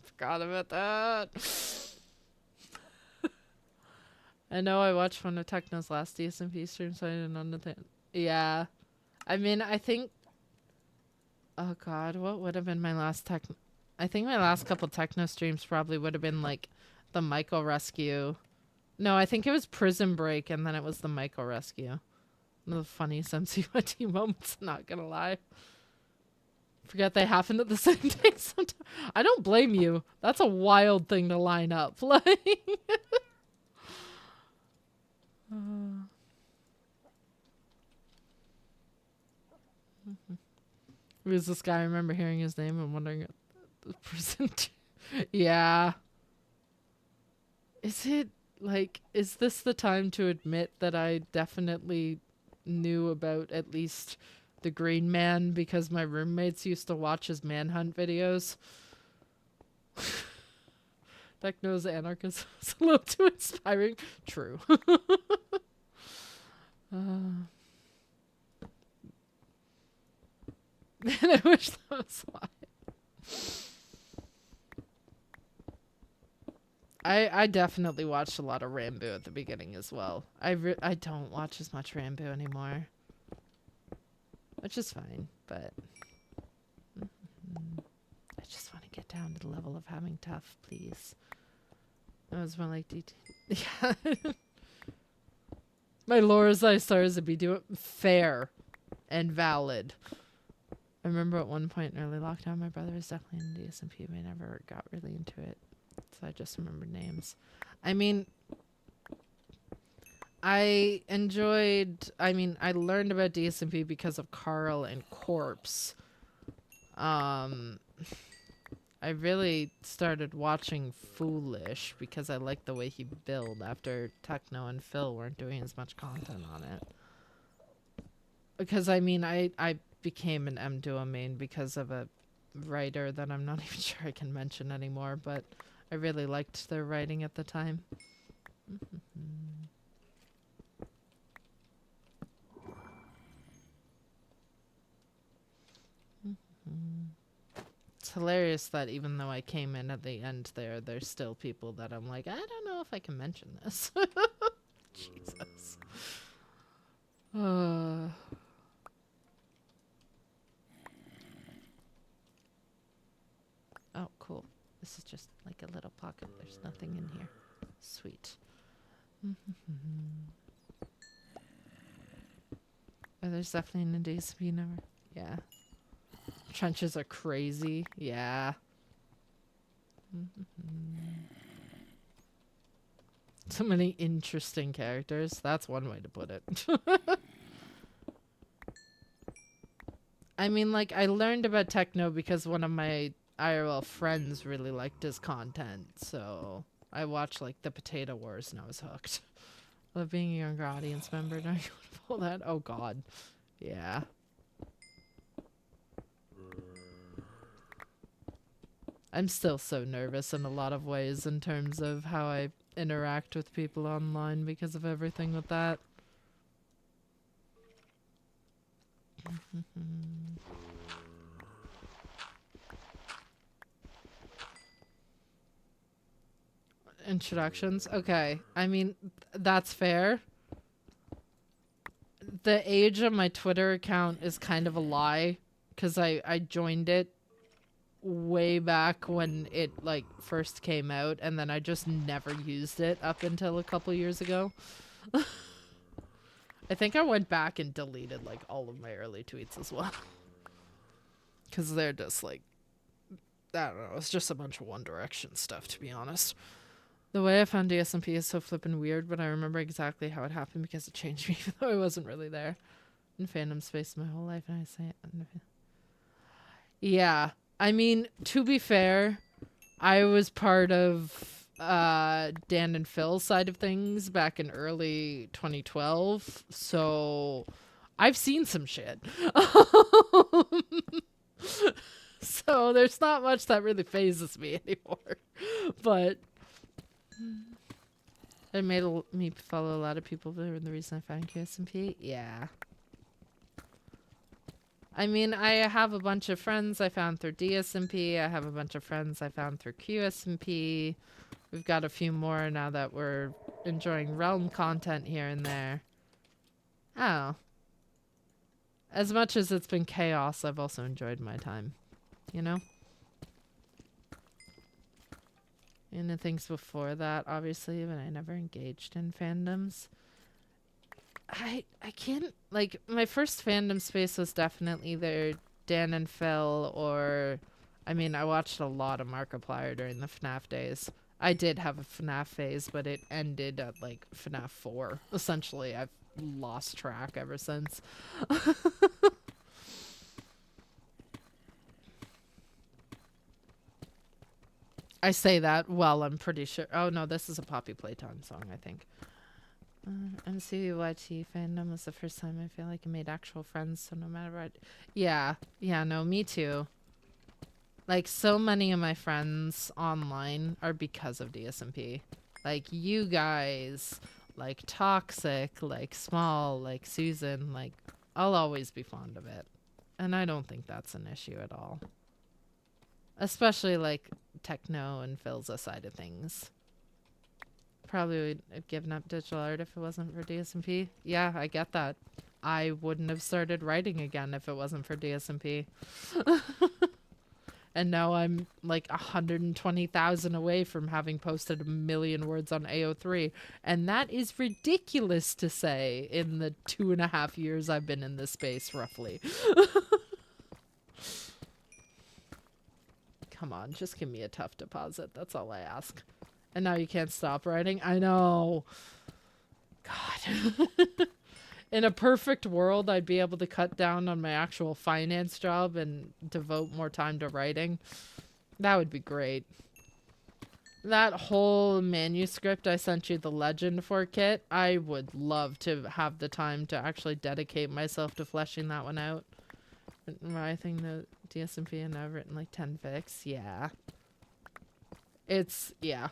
forgot about that. I know I watched one of Techno's last DSMP streams, so I didn't understand. Yeah. I mean, I think... Oh god, what would have been my last Techno... I think my last couple Techno streams probably would have been, like, the Michael Rescue. No, I think it was Prison Break, and then it was the Michael Rescue. One of the funniest MCYT moments, not gonna lie. Forget they happened at the same day sometimes. I don't blame you. That's a wild thing to line up. Like... Who is this guy? I remember hearing his name and wondering the person. Yeah. Is it like, is this the time to admit that I definitely knew about at least the Green Man because my roommates used to watch his manhunt videos? Techno's anarchism is a little too inspiring. True. And I wish that was why. I definitely watched a lot of Rambo at the beginning as well. I don't watch as much Rambo anymore, which is fine, but I just want to get down to the level of having tough, please. I was more like DT. Yeah. My lore as I stars would be doing fair and valid. I remember at one point in early lockdown, my brother was definitely in DSMP, but I never got really into it. So I just remember names. I mean, I learned about DSMP because of Carl and Corpse. I really started watching Foolish because I liked the way he built after Techno and Phil weren't doing as much content on it. Because, I mean, I became an M-Duo main because of a writer that I'm not even sure I can mention anymore, but I really liked their writing at the time. It's hilarious that even though I came in at the end there's still people that I'm like, I don't know if I can mention this. Jesus. Oh, cool. This is just like a little pocket. There's nothing in here. Sweet. Oh, there's definitely an DSP number. Yeah. Trenches are crazy. Yeah. So many interesting characters. That's one way to put it. I mean, like, I learned about Techno because one of my IRL friends really liked his content, so I watched, like, the Potato Wars and I was hooked. Love being a younger audience member. Don't you want to pull that? Oh, God. Yeah. I'm still so nervous in a lot of ways in terms of how I interact with people online because of everything with that. Introductions? Okay. I mean, that's fair. The age of my Twitter account is kind of a lie because I joined it way back when it like first came out, and then I just never used it up until a couple years ago. I think I went back and deleted like all of my early tweets as well. Because they're just like, I don't know, it's just a bunch of One Direction stuff, to be honest. The way I found DSMP is so flippin' weird, but I remember exactly how it happened because it changed me, even though I wasn't really there. In fandom space my whole life, and I say it. Yeah. I mean, to be fair, I was part of Dan and Phil's side of things back in early 2012, so I've seen some shit. So there's not much that really phases me anymore. But it made me follow a lot of people who were the reason I found QSMP. Yeah. I mean, I have a bunch of friends I found through DSMP. I have a bunch of friends I found through QSMP. We've got a few more now that we're enjoying Realm content here and there. Oh. As much as it's been chaos, I've also enjoyed my time. You know? And the things before that, obviously, when I never engaged in fandoms. I can't, like, my first fandom space was definitely either Dan and Phil or, I mean, I watched a lot of Markiplier during the FNAF days. I did have a FNAF phase, but it ended at, like, FNAF 4. Essentially, I've lost track ever since. I say that, well, I'm pretty sure. Oh, no, this is a Poppy Playtime song, I think. MCYT fandom was the first time I feel like I made actual friends, so no matter what. Yeah, no, me too. Like, so many of my friends online are because of DSMP. Like, you guys, like Toxic, like Small, like Susan, like, I'll always be fond of it. And I don't think that's an issue at all. Especially, like, Techno and Phil's side of things. Probably would have given up digital art if it wasn't for DSMP. Yeah, I get that. I wouldn't have started writing again if it wasn't for DSMP. And now I'm like 120,000 away from having posted 1 million words on AO3. And that is ridiculous to say in the 2.5 years I've been in this space, roughly. Come on, just give me a tough deposit. That's all I ask. And now you can't stop writing? I know. God. In a perfect world, I'd be able to cut down on my actual finance job and devote more time to writing. That would be great. That whole manuscript I sent you the legend for, Kit, I would love to have the time to actually dedicate myself to fleshing that one out. Writing the DSMP and I've written like 10 fics. Yeah. Yeah.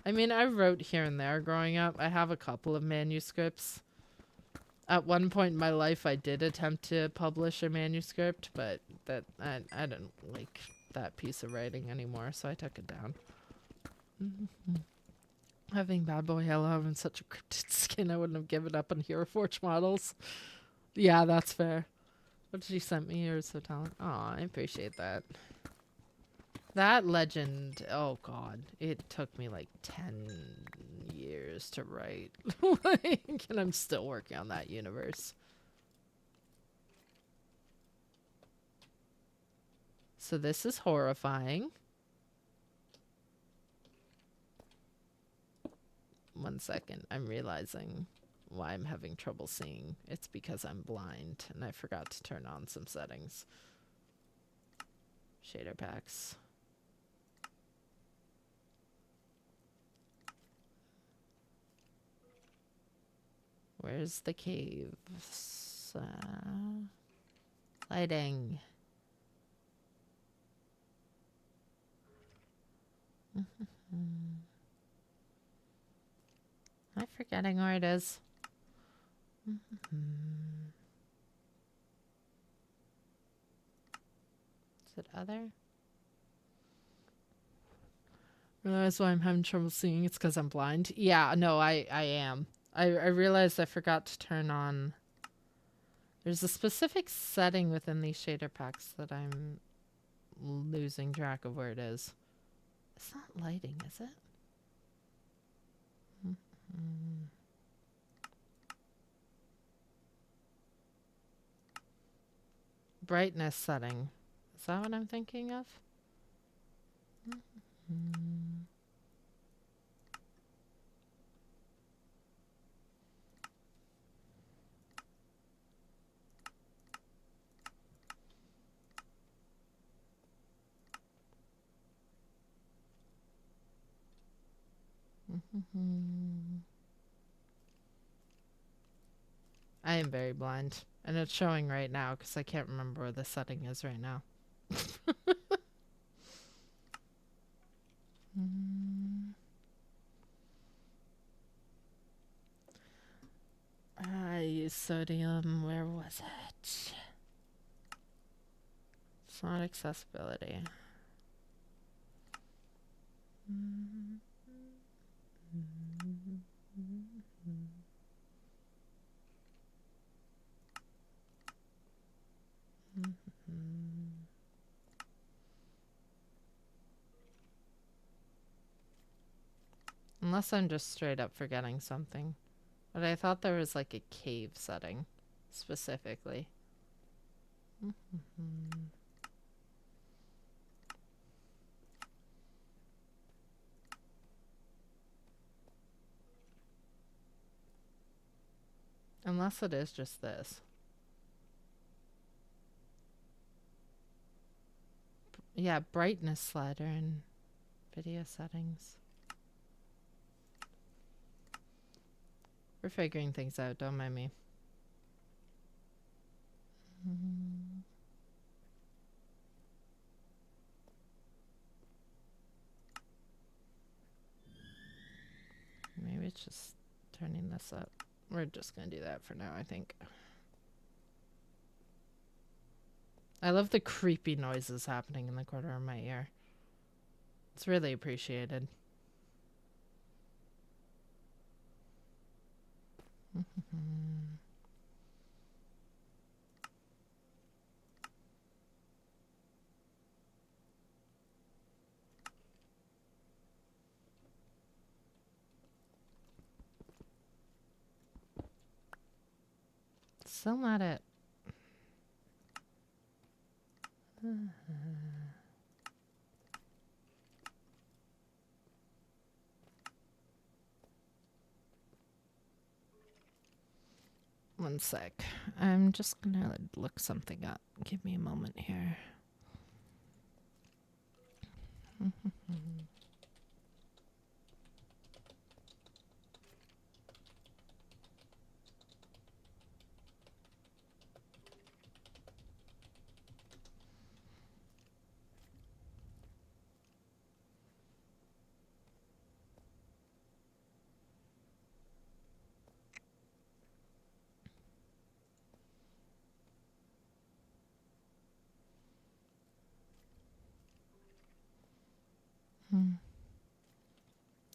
I mean, I wrote here and there growing up. I have a couple of manuscripts. At one point in my life, I did attempt to publish a manuscript, but that I didn't like that piece of writing anymore, so I took it down. Having Bad Boy Hello having such a cryptid skin, I wouldn't have given up on Hero Forge models. Yeah, that's fair. What did you send me? You're so talented. Aw, I appreciate that. That legend, oh god, it took me like 10 years to write. And I'm still working on that universe. So this is horrifying. 1 second, I'm realizing why I'm having trouble seeing. It's because I'm blind and I forgot to turn on some settings. Shader packs. Where's the caves? Lighting. Am I forgetting where it is? Is it other? Realize why I'm having trouble seeing. It's because I'm blind. Yeah, no, I am. I realized I forgot to turn on. There's a specific setting within these shader packs that I'm losing track of where it is. It's not lighting, is it? brightness setting. Is that what I'm thinking of? Mm-hmm. I am very blind. And it's showing right now because I can't remember where the setting is right now. I use sodium. Where was it? It's not accessibility. Unless I'm just straight up forgetting something. But I thought there was like a cave setting specifically. Unless it is just this. Yeah, brightness slider and video settings. We're figuring things out, don't mind me. Maybe it's just turning this up. We're just gonna do that for now, I think. I love the creepy noises happening in the corner of my ear. It's really appreciated. Still not it. One sec. I'm just gonna look something up. Give me a moment here.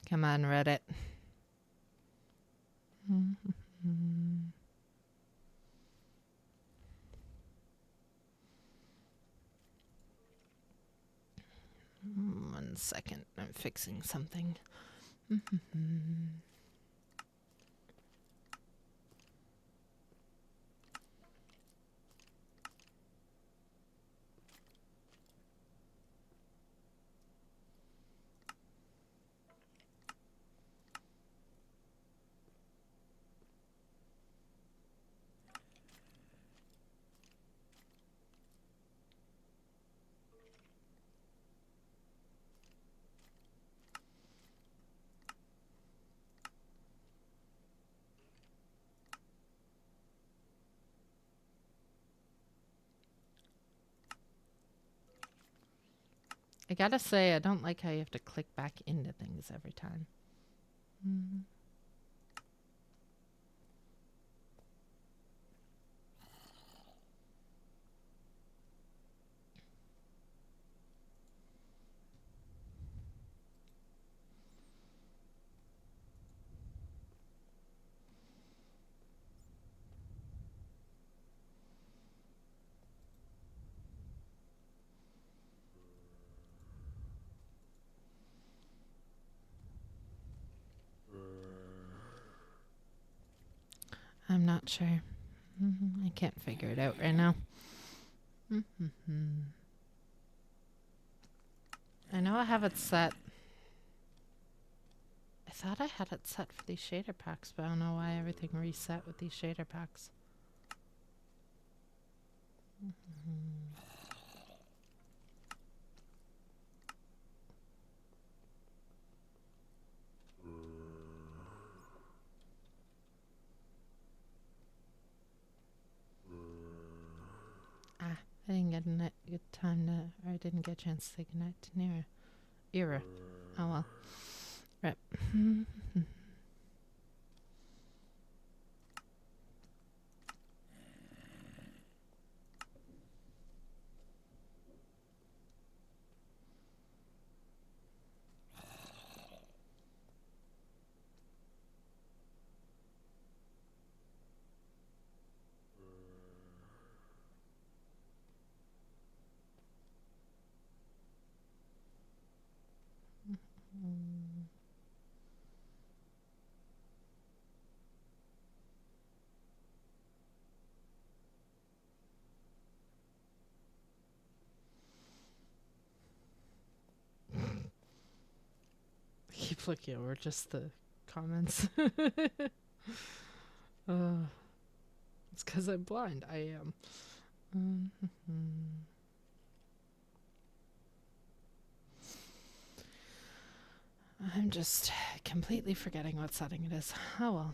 Come on, Reddit. One second. I'm fixing something. I gotta say, I don't like how you have to click back into things every time. I'm not sure. I can't figure it out right now. I know I have it set. I thought I had it set for these shader packs, but I don't know why everything reset with these shader packs. Ah, I didn't get a good time to, or I didn't get a chance to say goodnight to Nira. Ira. Oh well. Right. Keep looking over just the comments. It's because I'm blind. I am. I'm just completely forgetting what setting it is. Oh well.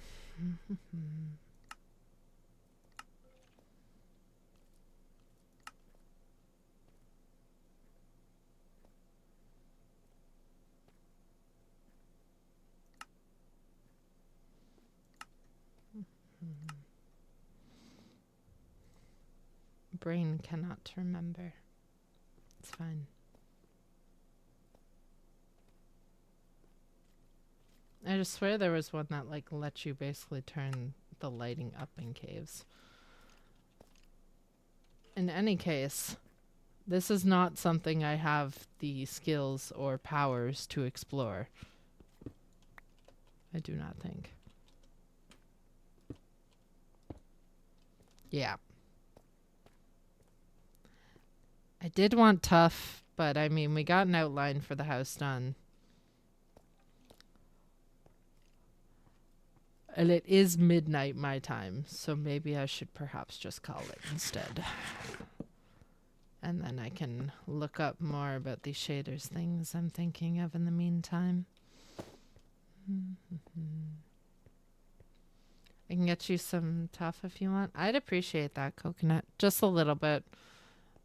Brain cannot remember. It's fine. I just swear there was one that like lets you basically turn the lighting up in caves. In any case, this is not something I have the skills or powers to explore. I do not think. Yeah. I did want tough, but I mean, we got an outline for the house done. And it is midnight my time, so maybe I should perhaps just call it instead. And then I can look up more about these shaders things I'm thinking of in the meantime. I can get you some tough if you want. I'd appreciate that, Coconut. Just a little bit.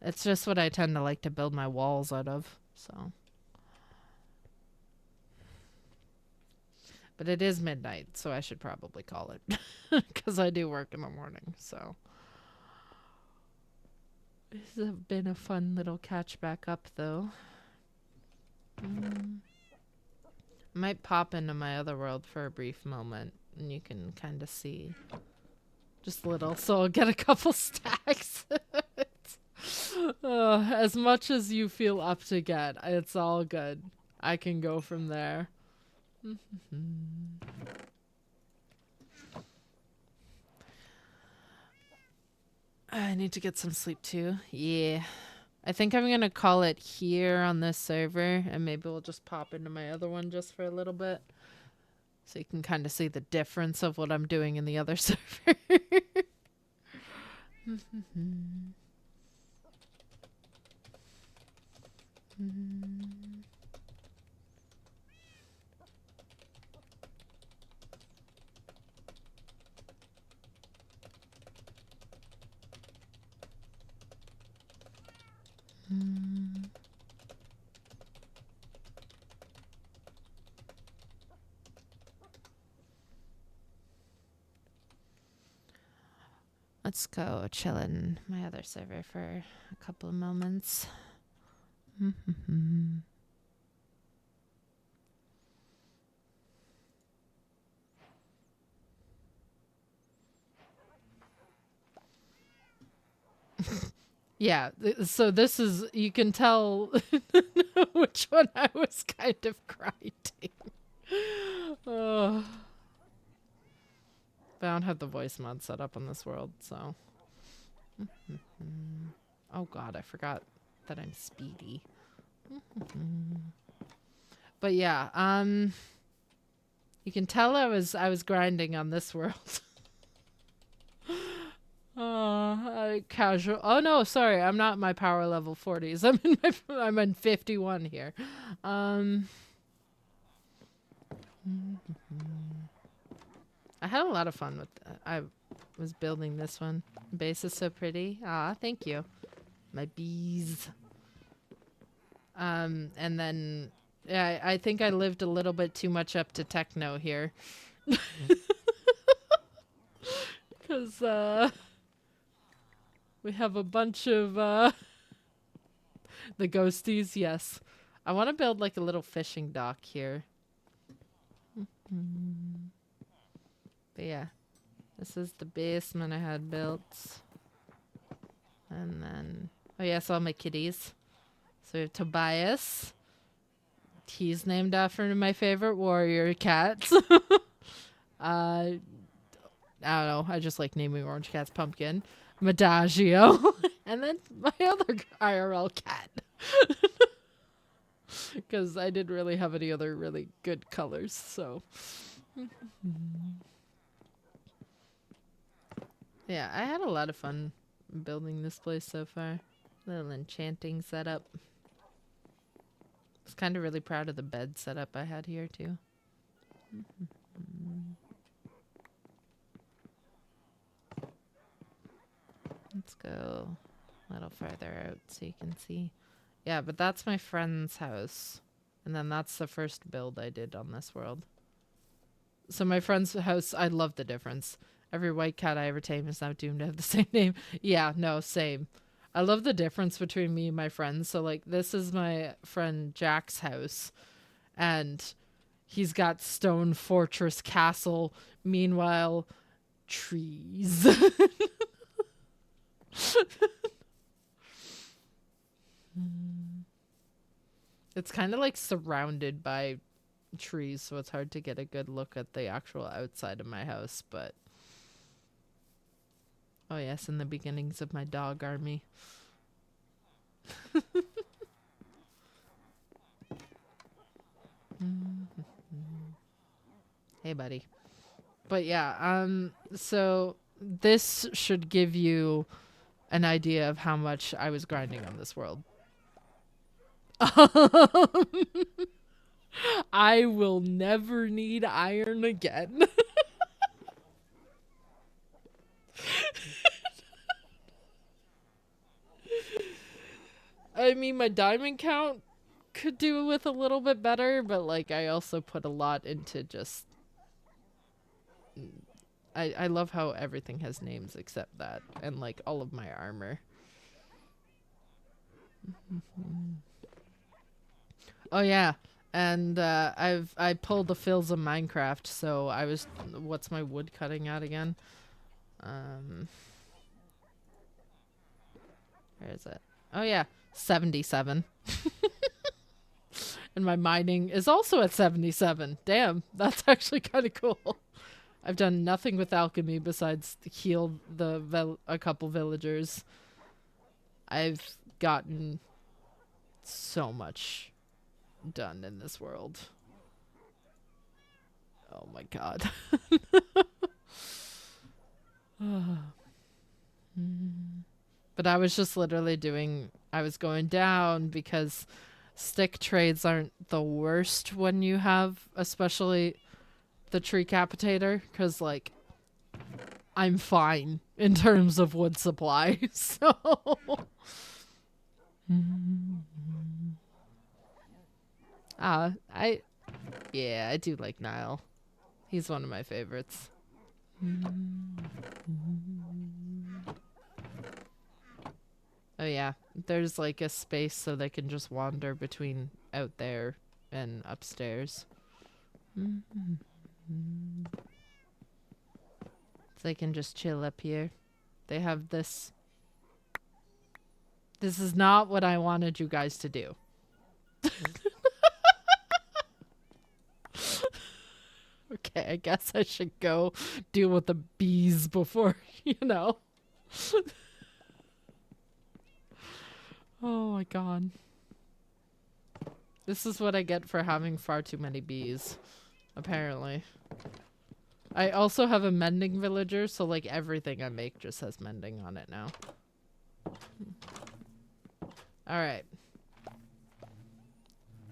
It's just what I tend to like to build my walls out of, so. But it is midnight, so I should probably call it. Because I do work in the morning, so. This has been a fun little catch back up, though. Might pop into my other world for a brief moment, and you can kind of see. Just a little, so I'll get a couple stacks. As much as you feel up to get, it's all good. I can go from there. I need to get some sleep too. Yeah. I think I'm going to call it here on this server, and maybe we'll just pop into my other one just for a little bit. So you can kind of see the difference of what I'm doing in the other server. Let's go chill in my other server for a couple of moments. Yeah, so this is, you can tell which one I was kind of grinding. Oh. But I don't have the voice mod set up on this world, so. Oh god, I forgot that I'm speedy. But yeah, you can tell I was grinding on this world. Casual. Oh no, sorry, I'm not in my power level 40s. I'm in 51 here. I had a lot of fun with I was building this one. Base is so pretty. Ah, thank you. My bees. And then yeah, I think I lived a little bit too much up to techno here. Cuz we have a bunch of the ghosties, yes. I want to build like a little fishing dock here. But yeah, this is the basement I had built. And then, oh yeah, so all my kitties. So we have Tobias. He's named after my favorite warrior cats. I don't know, I just like naming orange cats Pumpkin. Medagio. And then my other IRL cat. Because I didn't really have any other really good colors, so. Yeah, I had a lot of fun building this place so far. Little enchanting setup. I was kind of really proud of the bed setup I had here too. Let's go a little farther out so you can see. Yeah, but that's my friend's house. And then that's the first build I did on this world. So my friend's house, I love the difference. Every white cat I ever tame is now doomed to have the same name. Yeah, no, same. I love the difference between me and my friends. So, like, this is my friend Jack's house. And he's got stone fortress castle. Meanwhile, trees. It's kind of like surrounded by trees, so it's hard to get a good look at the actual outside of my house, but oh yes, in the beginnings of my dog army. Hey buddy. But yeah, so this should give you an idea of how much I was grinding on this world. I will never need iron again. I mean, my diamond count could do with a little bit better, but like I also put a lot into just I love how everything has names except that, and like all of my armor. Oh yeah, and I pulled the fills of Minecraft, so I was, what's my wood cutting at again? Where is it? Oh yeah, 77. And my mining is also at 77. Damn, that's actually kind of cool. I've done nothing with alchemy besides heal a couple villagers. I've gotten so much done in this world. Oh my god. But I was just literally I was going down because stick trades aren't the worst when you have, especially the tree capitator, because like I'm fine in terms of wood supply. So I do like Nile. He's one of my favorites. Oh yeah, there's like a space so they can just wander between out there and upstairs. So they can just chill up here. They have this. This is not what I wanted you guys to do. Okay, I guess I should go deal with the bees before, you know. Oh my god. This is what I get for having far too many bees, apparently. I also have a mending villager, so like everything I make just has mending on it now. Alright.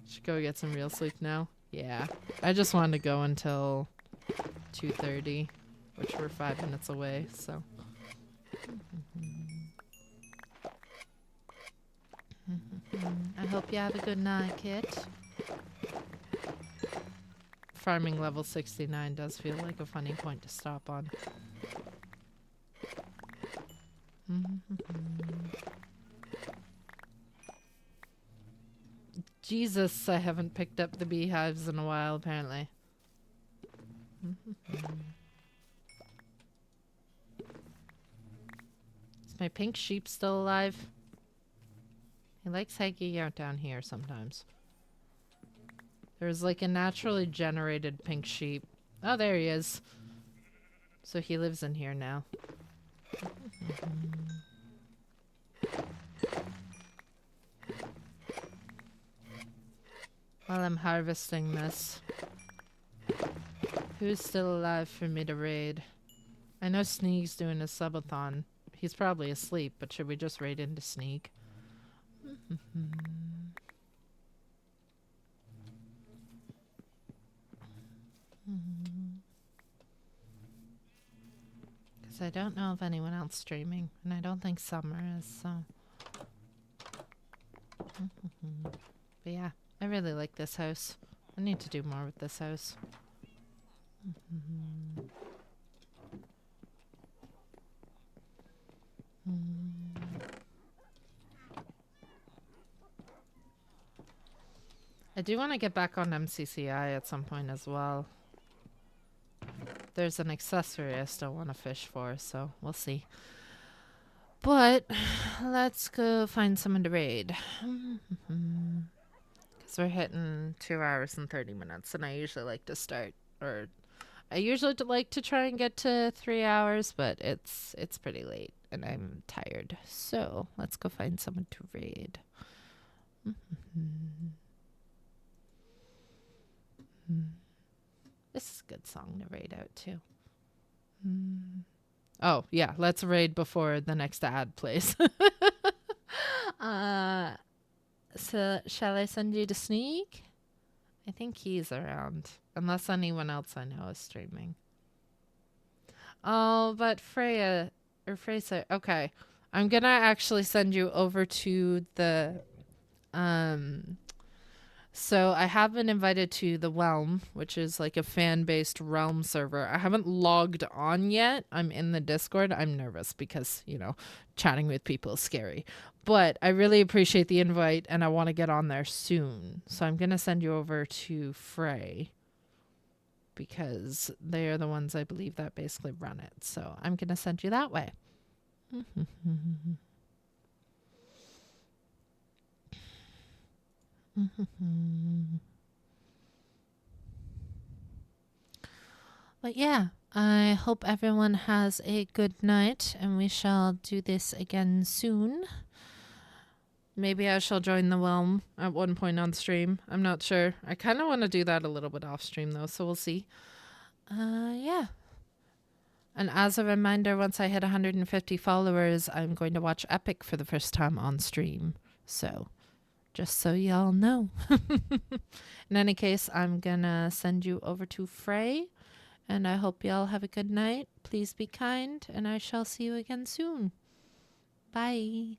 Should go get some real sleep now. Yeah. I just wanted to go until 2:30, which we're 5 minutes away, so. I hope you have a good night, Kit. Farming level 69 does feel like a funny point to stop on. Jesus, I haven't picked up the beehives in a while, apparently. Is my pink sheep still alive? He likes hanging out down here sometimes. There's like a naturally generated pink sheep. Oh, there he is. So he lives in here now. While I'm harvesting this, who's still alive for me to raid? I know Sneak's doing a subathon. He's probably asleep, but should we just raid into Sneak? Because I don't know of anyone else streaming, and I don't think Summer is, so. But yeah, I really like this house. I need to do more with this house. I do want to get back on MCCI at some point as well. There's an accessory I still want to fish for, so we'll see. But let's go find someone to raid. Because we're hitting 2 hours and 30 minutes, and I usually like to start, or I usually like to try and get to 3 hours, but it's pretty late, and I'm tired. So let's go find someone to raid. This is a good song to raid out to. Oh, yeah, let's raid before the next ad plays. So, shall I send you to Sneak? I think he's around. Unless anyone else I know is streaming. Oh, but Freya, or Fraser, okay. I'm gonna actually send you over to the, so I have been invited to the Realm, which is like a fan-based Realm server. I haven't logged on yet. I'm in the Discord. I'm nervous because, you know, chatting with people is scary. But I really appreciate the invite, and I want to get on there soon. So I'm going to send you over to Frey, because they are the ones I believe that basically run it. So I'm going to send you that way. But yeah, I hope everyone has a good night, and we shall do this again soon. Maybe I shall join the Realm at one point on stream. I'm not sure. I kind of want to do that a little bit off stream though, so we'll see. Yeah. And as a reminder, once I hit 150 followers, I'm going to watch Epic for the first time on stream. So, just so y'all know. In any case, I'm gonna send you over to Frey, and I hope y'all have a good night. Please be kind, and I shall see you again soon. Bye.